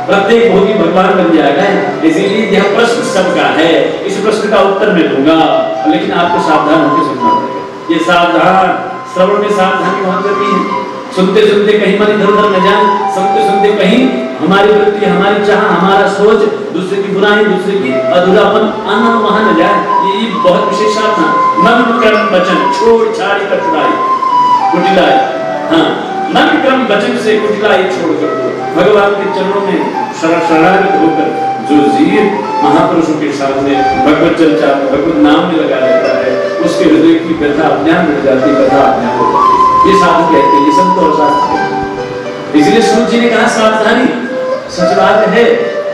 प्रत्येक भोगी भगवान बन जाएगा। इसीलिए यह प्रश्न सबका है, इस प्रश्न का उत्तर मैं दूंगा, लेकिन आपको सावधान होकर सुनना पड़ेगा। ये सावधान, श्रवण में सावधानी बहुत जरूरी है। सुनते सुनते कहीं मन इधर उधर न जाए, सुनते सुनते कहीं हमारी वृत्ति, हमारी चाह, हमारा सोच दूसरे की बुराई, दूसरे की अधूरापन आना वहां न जाए। ये बहुत विशेष साधना। मन कर्म वचन छोड़ छाड़ी कठिनाई कुटिलाई, हाँ, मन कर्म वचन से कुटिलाई छोड़ कर दो। भगवान के चरणों में शरणागत होकर जो जीव महापुरुषों के सामने भगवत चर्चा, भगवत नाम में लगा रहता है, उसके हृदय की व्यथा अपने आप मिट जाती, व्यथा अपने आप हो जाती। ये साधु कहते हैं, ये संत और शास्त्र। इसलिए सूत जी ने कहा सावधानी। सच बात है,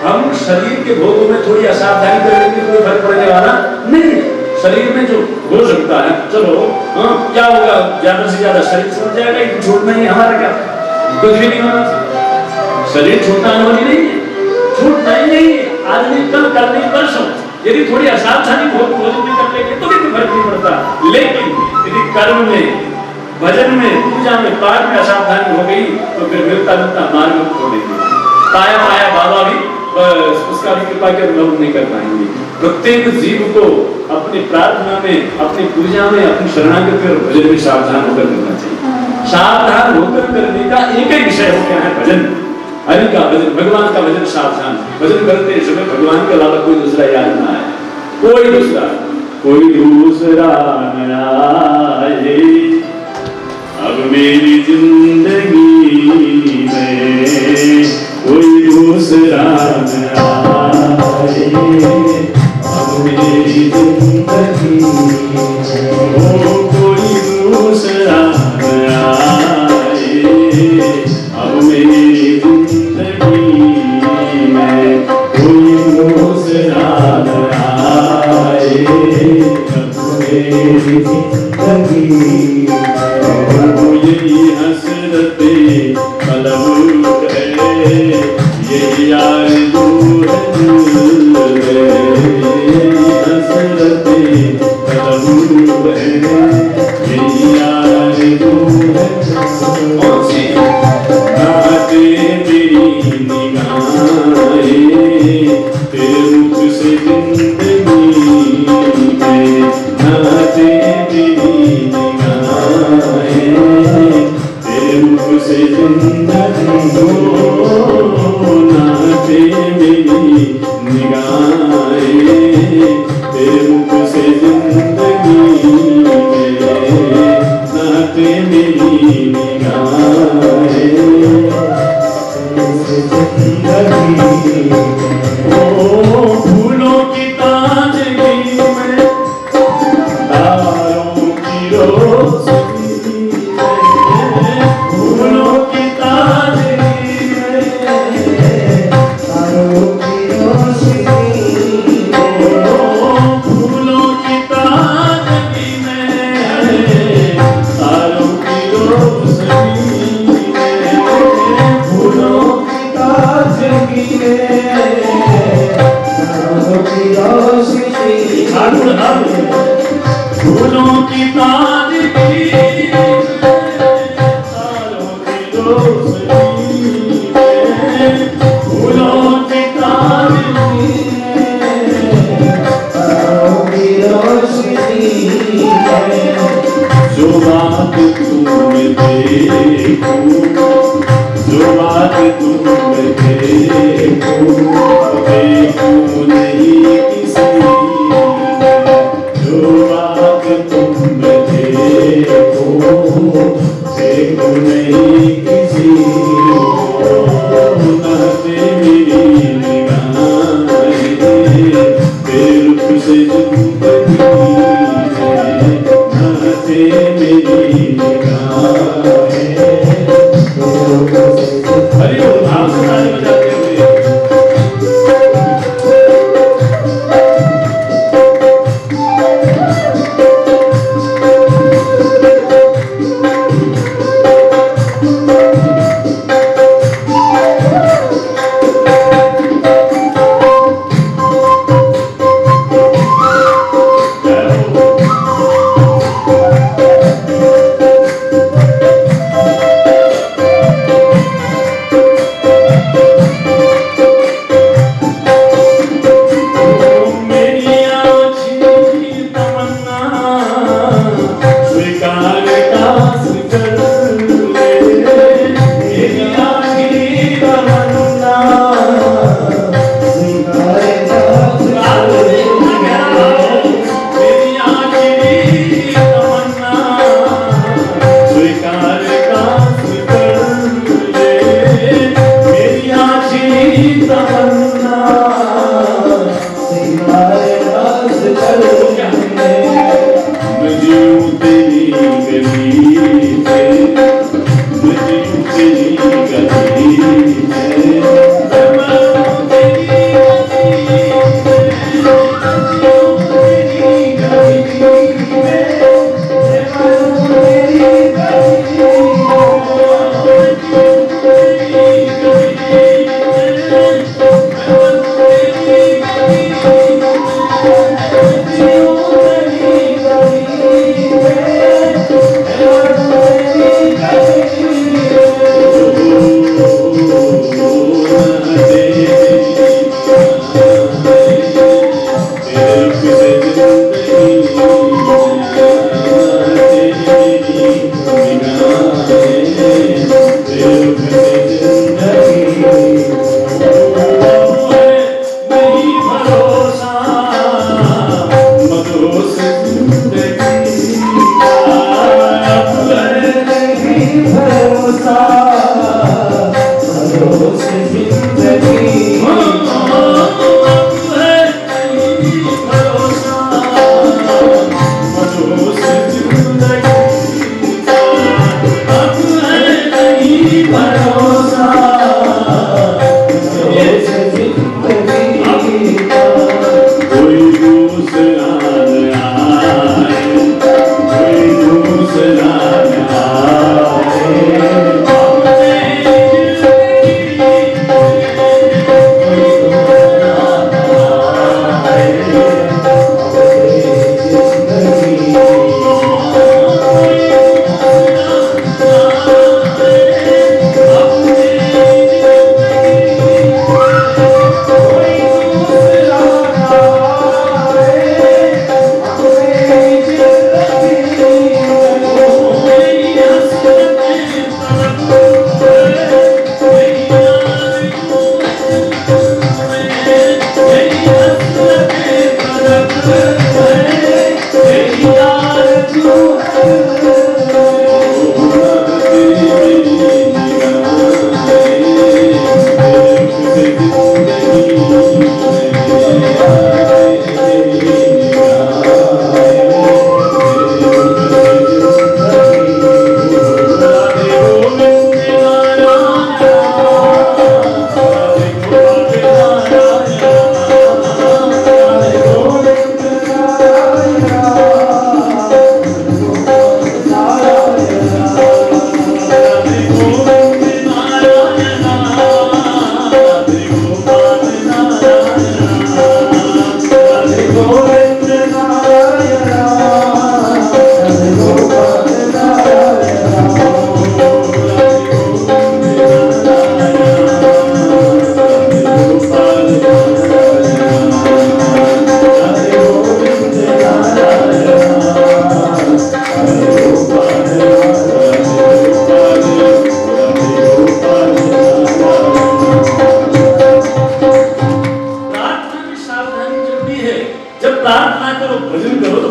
हम शरीर के भोगों में थोड़ी असावधानी करने की कोई फर्क पड़ने वाला नहीं है। शरीर में जो हो सकता है, चलो हाँ, क्या होगा, ज्यादा से ज्यादा शरीर छूट जाएगा, छूटना ही हमारा क्या, कुछ भी नहीं होना। शरीर छूटना अनुभवी नहीं है, छूटना ही नहीं है। आज नहीं कल, कल नहीं परसों, यदि थोड़ी असावधानी भोजन में कर लेंगे तो भी कोई फर्क नहीं पड़ता। लेकिन यदि कर्म में, भजन में, पूजा में, पाठ में असावधानी हो गई तो फिर मिलता मिलता मार्ग खो देंगे। पाया पाया बाबा भी उसका भी कृपा के अनुभव नहीं कर पाएंगे। प्रत्येक जीव को अपनी प्रार्थना में, अपनी पूजा में, अपनी शरणागति और भजन में सावधान होकर करना चाहिए। सावधान होकर करने का एक ही विषय हो गया है भजन, हरि का भजन, भगवान का भजन। सावधान भजन करते समय भगवान के अलावा कोई दूसरा याद ना आए, कोई दूसरा न आए। अब मेरी जिंदगी में कोई दूसरा न आए। अब मेरी जिंदगी में कोई दूसरा न आए। अब मेरी जिंदगी में कोई दूसरा न आए। अब मेरी जिंदगी यही हसरते कलम है, यही आरज़ू है, यही हसरते कलम है, यही आरज़ू है। नाते मेरी निगाहें तेरे मुख से जिंदगी में, नाते मेरी तेरे मुख से जिंदगी हो, नाते मेरी निगाहें तेरे मुख से जिंदगी में, नाते मेरी निगाहें जिंदगी। ओ फूलों की ताजगी में तारों की रोशनी, फूलों की ताजगी में तारों की रोशनी, फूलों की ताजगी में तारों की रोशनी, फूलों की ताजगी में तारों की रोशनी, फूलों की ताजगी तारों की रोशनी, फूलों की ताजगी तारों की रोशनी। जो बात तुम देखो, जो बात तुम देखो, देखो नहीं किसी, जो बात तुम देखो, देखो नहीं किसी। नाते मेरी निगाहें तेरे रुख से जिंदगी में, नाते मेरी निगाहें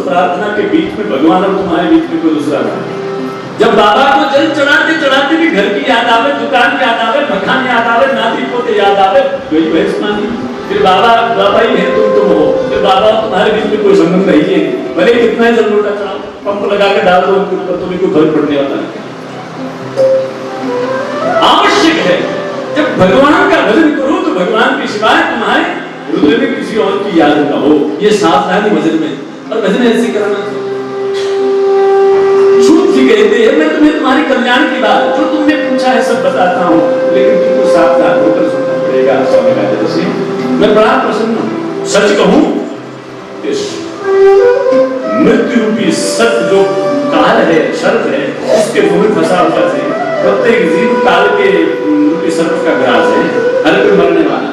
प्रार्थना के बीच में भगवान और तुम्हारे बीच में कोई दूसरा नहीं। जब बाबा को जल चढ़ाते चढ़ाते भी घर की याद आवे, दुकान याद आवे, मकान याद आवे, नाती पोते याद आवे, वही भैंस मानी। फिर बाबा बाबा ही है, तुम हो। फिर बाबा तुम्हारे बीच में कोई संबंध नहीं है, भले कितना ही जल लोटा चढ़ाओ, पंप लगा के डाल दो उनके ऊपर, तुम्हें कोई फर्क पड़ने वाला नहीं। आवश्यक है जब भगवान का भजन करो तो भगवान के सिवाय तुम्हारे हृदय में किसी और की याद न हो। ये सावधानी भजन में। और भजन ऐसे करना छूट जी कहते हैं, मैं तुम्हें तुम्हारी कल्याण की बात जो तुमने पूछा है सब बताता हूँ, लेकिन तुमको सावधान होकर सुनना पड़ेगा। स्वामी राजा से मैं बड़ा प्रसन्न हूँ। सच कहूँ, इस मृत्यु रूपी सत्य जो काल है, शर्त है, उसके मुंह में फंसा हुआ है। प्रत्येक जीव काल के रूपी सर्प का ग्रास है, हर कोई मरने वाला।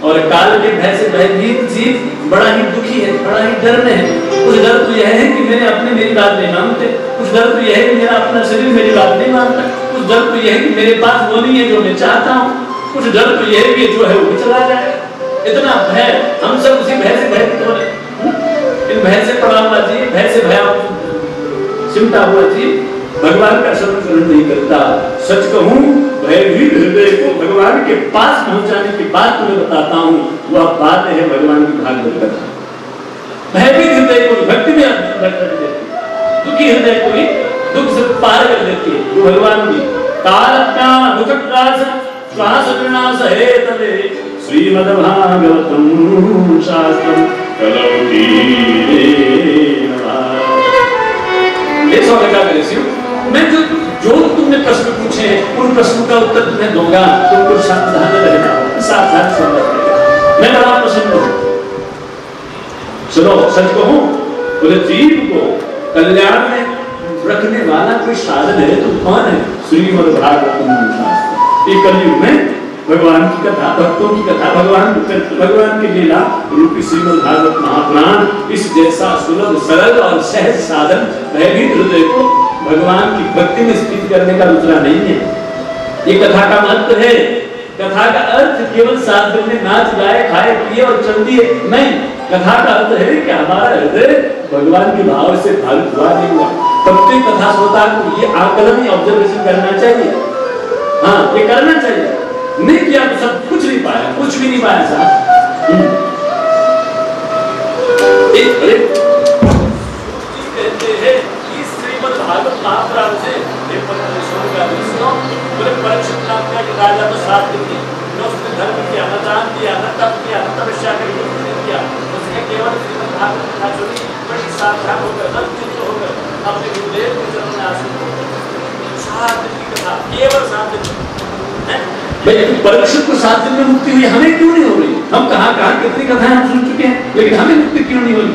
और काल के भय से भयभीत जीव बड़ा ही दुखी है, बड़ा ही डर में है। कुछ डर तो यह है कि मेरे अपने मेरी बात नहीं मानते, कुछ डर तो यह है कि मेरा अपना शरीर मेरी बात नहीं मानता, कुछ डर तो यह है कि मेरे पास वो नहीं है जो मैं चाहता हूँ, कुछ डर तो यह है कि जो है वो भी चला जाए। इतना भय, हम सब उसी भय से भयभीत हो रहे। इन भय से पड़ा हुआ जीव, भय से भय चिंता हुआ जीव भगवान का शरण ग्रहण नहीं करता। सच कहूं, भयभीत हृदय को भगवान के पास पहुंचाने की बात तुम्हें बताता हूं, वह बात है भगवान की भागवत कथा। भयभीत हृदय को भक्ति में कर देती है, दुखी हृदय को भी दुख से पार कर देती है। वो भगवान की कालज्ञा दुखत्रास श्वास विनाश है तले श्रीमद्भागवतम शास्त्रम कलौटी मैं जो तुमने प्रश्न पूछे हैं उन प्रश्नों का उत्तर तुम्हें दूंगा, तुमको सावधान रहना, सावधान सुनना पड़ेगा। मैं बड़ा प्रसन्न हूं। चलो सच कहूं, बोले जीव को कल्याण में रखने वाला कोई साधन है तो कौन है? श्रीमद्भागवतम शास्त्र। ये कलयुग में भगवान की कथा, भक्तों की कथा, भगवान की लीला रूपी श्रीमद्भागवत महापुराण इस जैसा सुलभ सरल और सहज साधन भयभीत हृदय को भगवान की भक्ति में स्थित करने का दूसरा नहीं है। ये कथा का महत्व है। कथा का अर्थ केवल 7 दिन में नाच गाए खाए पिए और चल दिए नहीं। कथा का अर्थ है कि हमारा हृदय भगवान के भाव से भावित हुआ नहीं हुआ। प्रत्येक कथा श्रोता को ये आकलन या ऑब्जर्वेशन करना चाहिए। हाँ, ये करना चाहिए। नहीं किया तो सब कुछ नहीं पाया, कुछ भी नहीं पाया साहब। कहते हैं इस श्रीमद्भागवत महापुराण से परीक्षित नाम का राजा तो 7 दिन की उसने धर्म किया, न दान किया, न तप किया, न तपस्या किया। उसने केवल श्रीमद्भागवत कथा सुनी, बड़ी सावधान होकर, नतचित्त होकर अपने गुरुदेव के चरणों में आसीन हो गए। 7 दिन की कथा, केवल 7 दिन। परीक्षित को 7 दिन में मुक्ति हुई, हमें क्यों नहीं हो रही? हम कहां कितनी कथाएं हम सुन चुके हैं, लेकिन हमें मुक्ति क्यों नहीं हो रही?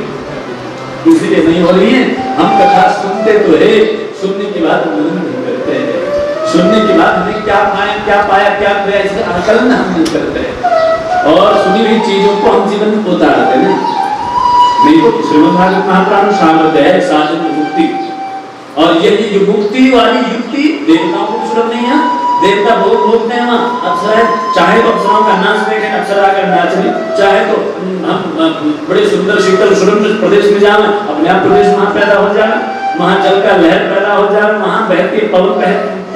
इसलिए नहीं हो रही है, हम कथा सुनते तो है, सुनने के बाद मनन नहीं करते हैं। सुनने के बाद हमें क्या पाया क्या गया, इसका आकलन हम नहीं करते और सुनी हुई चीजों को हम जीवन में उतारते हैं। नहीं तो श्रीमद्भागवत महापुराण सामर्थ्य है साधन मुक्ति, और यही जो मुक्ति वाली युक्ति देवताओं को सुलभ नहीं है। देवता बहुत भोगते हैं वहाँ, अप्सरा चाहे तो अप्सराओं का नाच देखें, अप्सरा का नाच नहीं, चाहे तो हम बड़े सुंदर शीतल सुरम्य प्रदेश में जाए, अपने आप प्रदेश वहाँ पैदा हो जाए, वहाँ जल का लहर पैदा हो जाए, वहाँ बहती पवन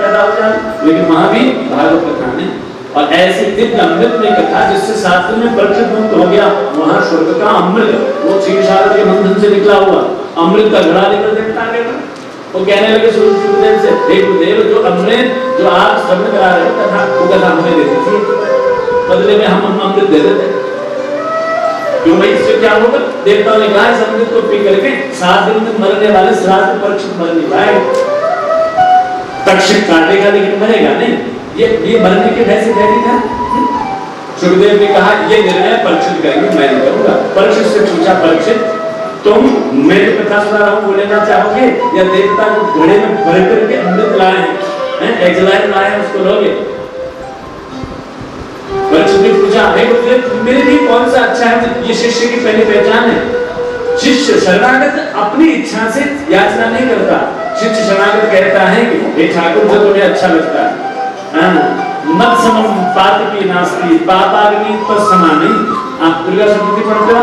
पैदा हो जाए, लेकिन वहाँ भी भागवत कथा ने और ऐसी दिव्य अमृतमय कथा जिससे 7 दिन में परीक्षित मुक्त हो गया। वहाँ स्वर्ग का अमृत वो क्षीरसागर के मंथन से निकला हुआ अमृत का घड़ा लेकर देखता आ गया। वो कहने लगे सुखदेव से, हे गुरुदेव, जो अमृत जो आप श्रवण करा रहे हो कथा, वो कथा हमें दे दीजिए, बदले में हम अमृत दे देते। क्यों भाई, इससे क्या होगा? देवताओं ने कहा इस अमृत को पी करके 7 दिन में मरने वाले श्राद्ध में परीक्षित मर नहीं पाएगा। तक्षक काटेगा लेकिन मरेगा नहीं। ये मरने के भय से भयभीत है। सुखदेव ने कहा ये निर्णय परीक्षित करेंगे, मैं नहीं करूंगा। परीक्षित से पूछा, परीक्षित तुम मेरी कथा सुना रहा हूँ, बोलेना चाहोगे या देवता जो घड़े में भर करके अमृत लाए हैं, एक्सलाइन लाए हैं, उसको लोगे? परीक्षित ने पूछा, हे गुरुदेव, मेरे लिए कौन सा अच्छा है? ये शिष्य की पहली पहचान है। शिष्य शरणागत अपनी इच्छा से याचना नहीं करता। शिष्य शरणागत कहता है कि हे ठाकुर, जो तुम्हें अच्छा लगता है, मत समम पात की नास्ती पापाग्नि पर समा नहीं। आप दुर्गा सप्तशती पढ़ते हो?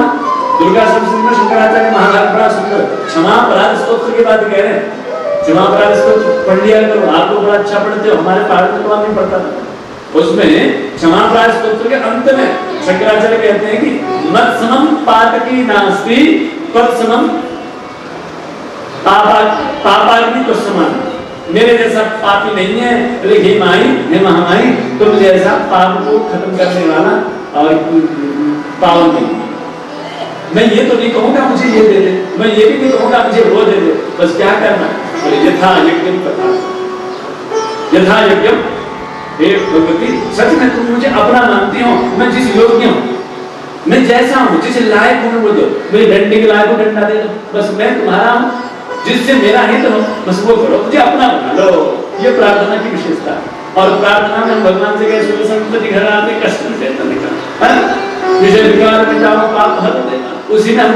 दुर्गा सप्तमी शंकराचार्य महाभारत बड़ा सुंदर क्षमा अपराध स्तोत्र की बात कह रहे हैं। क्षमा अपराध स्तोत्र पढ़ लिया करो, आप लोग बड़ा अच्छा पढ़ते हो, हमारे पहाड़ में तो नहीं पढ़ता था। उसमें क्षमा अपराध स्तोत्र के अंत में शंकराचार्य कहते हैं कि मत समम पातकी नास्ति तत् समम पापाग्नि तो समान। मेरे जैसा पापी नहीं है, लेकिन हे माई हे महामाई तुम जैसा पाप को खत्म करने वाला और पावन नहीं। मैं ये तो नहीं कहूंगा मुझे ये दे दे, मैं ये भी नहीं कहूंगा मुझे वो दे दे, बस क्या करना है यथा यज्ञम कथा यथा यज्ञम। हे भगवती सच में तुम मुझे अपना मानती हो, मैं जिस योग्य हूँ, मैं जैसा हूँ, जिस लायक हूँ वो दो, मेरे डंडे के लायक को डंडा दे दो, बस मैं तुम्हारा हूँ, जिससे मेरा हित हो बस वो करो, मुझे अपना बना लो। ये प्रार्थना की विशेषता। और प्रार्थना में भगवान से कहे सुबह संपत्ति घर आते कष्ट से विषय विकार मिटाओ पाप हर देना, उसी में हम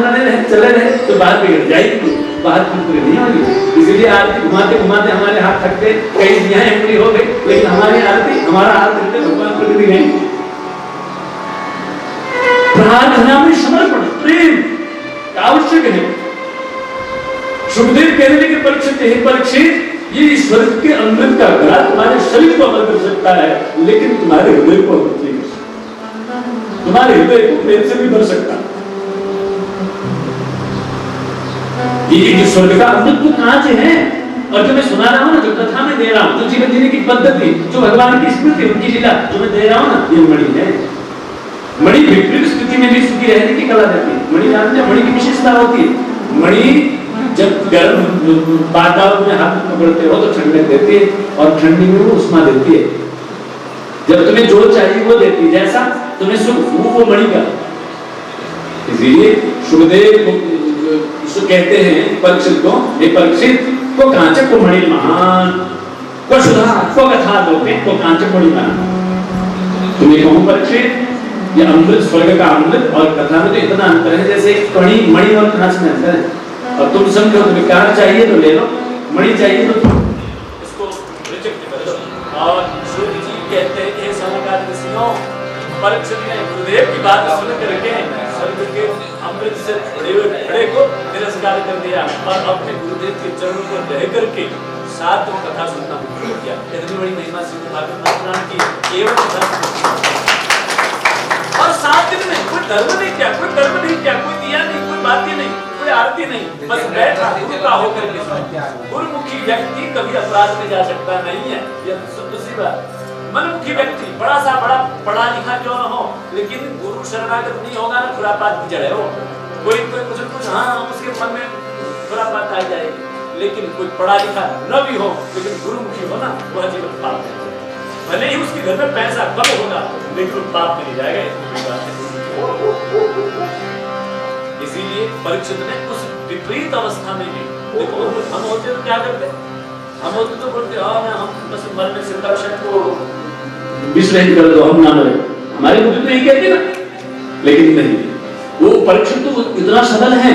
चले रहे तो बात बिगड़ जाएगी, बात पूरी नहीं होगी। इसीलिए आरती घुमाते घुमाते हमारे हाथ थक गए, कई दियाएं पूरी हो गई, लेकिन हमारी आरती हमारा हाथ थकते भगवान को भी नहीं। प्रार्थना में समर्पण प्रेम आवश्यक है। सुखदेव कहने लगे परीक्षित हे परीक्षित, ये स्वर्ग के अमृत का घड़ा तुम्हारे शरीर को अमर कर सकता है, लेकिन तुम्हारे हृदय को अमर नहीं कर सकता। तुम्हारे हृदय को प्रेम से भी भर सकता। ये स्वर्ग का अमृत तो कांच है, और जो मैं सुना रहा हूँ ना, जो कथा में दे रहा हूँ, जो जीवन जीने की पद्धति, जो भगवान की स्मृति उनकी लीला जो मैं दे रहा हूँ ना, ये मणि है। मणि विपरीत स्थिति में भी सुखी रहने की कला देती है। मणि जानते हैं मणि की विशेषता होती है, मणि जब गर्म वातावरण में हाथ पकड़ते हो तो ठंडक देती है, और ठंडी में वो उष्मा देती है। जब तुम्हें जो चाहिए वो देती है, जैसा तुम्हें सुख वो मणि का। इसलिए सुखदेव कहते हैं परीक्षित को, हे परीक्षित को कांचक को मणि महान, को सुधा को कथा लोके को कांचक मणि महान। तुम्हें कहूं परीक्षित, ये अमृत स्वर्ग का अमृत और कथा में तो इतना अंतर है जैसे मणि मणि और कांच में अंतर है। और तुम समझो तुम्हें कार चाहिए तो ले लो, मणि चाहिए तो इसको रिजेक्ट कर दो। और सूर्य जी कहते हैं कि सनकादिक ऋषियों, परीक्षित ने गुरुदेव की बात सुन करके स्वर्ग के अमृत से भरे हुए घड़े को तिरस्कार कर दिया और अपने गुरुदेव के चरणों पर रह करके सात कथा सुनना शुरू किया। इतनी बड़ी महिमा श्रीमद् भागवत पुराण की केवल कथा। और 7 दिन में कोई धर्म नहीं किया, कोई कर्म नहीं किया, कोई दिया नहीं, कोई बात ही नहीं, कोई आरती नहीं, बस बैठा गुरु का होकर के। गुरुमुखी व्यक्ति कभी अपराध में जा सकता नहीं है, यह दूसरी बात। मनमुखी व्यक्ति बड़ा सा बड़ा पढ़ा लिखा क्यों न हो, लेकिन गुरु शरणागत नहीं होगा ना, खुरापात की जड़ है वो। कोई कुछ हाँ उसके मन में खुरापात आ जाएगी, लेकिन कोई पढ़ा लिखा न भी हो लेकिन गुरुमुखी हो ना, वह जीवन पाप है। भले ही उसके घर में पैसा कम होगा लेकिन पाप नहीं जाएगा। इसीलिए परीक्षित ने उस विपरीत अवस्था में भी, देखो हम होते तो क्या करते, हम होते तो बोलते हम बस मरने से तक्षक को विश्लेषण कर दो, हम ना मरे, हमारी बुद्धि तो यही कहती ना। लेकिन नहीं, वो परीक्षित तो इतना सबल है,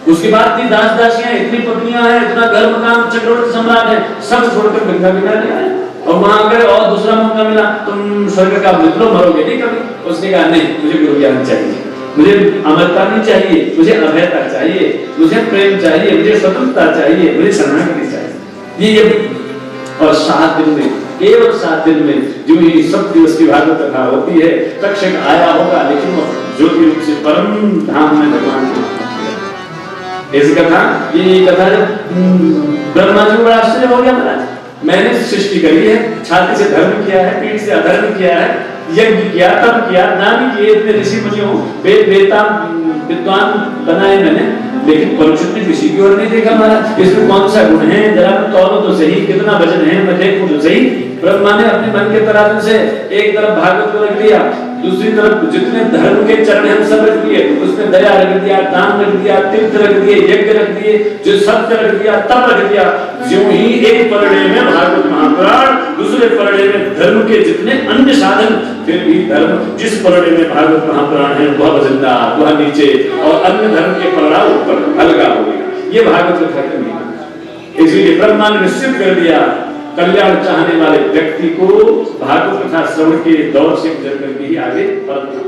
उसके बाद इतनी दास दासियां, इतनी पत्नियां हैं, इतना घर मकान, चक्रवर्ती सम्राट है, सब छोड़कर गंगा किनारे आए और वहां गए और दूसरा मौका मिला, तुम स्वर्ग का अमृत लो, मरोगे नहीं कभी। उसने कहा नहीं, मुझे गुरु ज्ञान चाहिए, मुझे अमरता नहीं चाहिए, मुझे अभयता चाहिए, मुझे प्रेम चाहिए, मुझे स्वतंत्रता चाहिए, मुझे शरणागति चाहिए। ये और 7 दिन में, केवल 7 दिन में जो ही सब दिवस की भागवत कथा होती है, तक्षक आया होगा लेकिन वो ज्योति रूप से परम धाम में भगवान को ऐसी कथा। ये कथा जब ब्रह्मा जी को बड़ा आश्चर्य हो गया, महाराज मैंने सृष्टि करी है, छाती से धर्म किया है, पीठ से अधर्म किया है, यज्ञ किया, तप किया, दान किए, इतने ऋषि मुनियों वेद वेता विद्वान बनाए मैंने, लेकिन परीक्षित ने किसी की ओर नहीं देखा। महाराज इसमें कौन सा गुण है, जरा तौलो तो सही, कितना वजन है, मैं देखूं तो सही। ब्रह्मा ने अपने मन के तराजू से एक तरफ भागवत को रख दिया, दूसरी तरफ जितने धर्म के चरण हम सब रख दिए, उसमें दया रख दिया, दान रख दिया, तीर्थ रख दिए, यज्ञ रख दिए, जो सत्य रख दिया, तप रख दिया। ज्यों ही एक परड़े में भागवत महापुराण, दूसरे परड़े में धर्म के जितने अन्य साधन, फिर भी धर्म जिस परड़े में भागवत महापुराण है वह वजनदार, वह नीचे, और अन्य धर्म के परड़ा ऊपर हल्का हो गया। ये भागवत कथा का नियम। इसलिए ब्रह्मा ने निश्चित कर दिया, कल्याण चाहने वाले व्यक्ति को भागवत कथा श्रवण के दौर से गुजर करके ही आगे बढ़ना।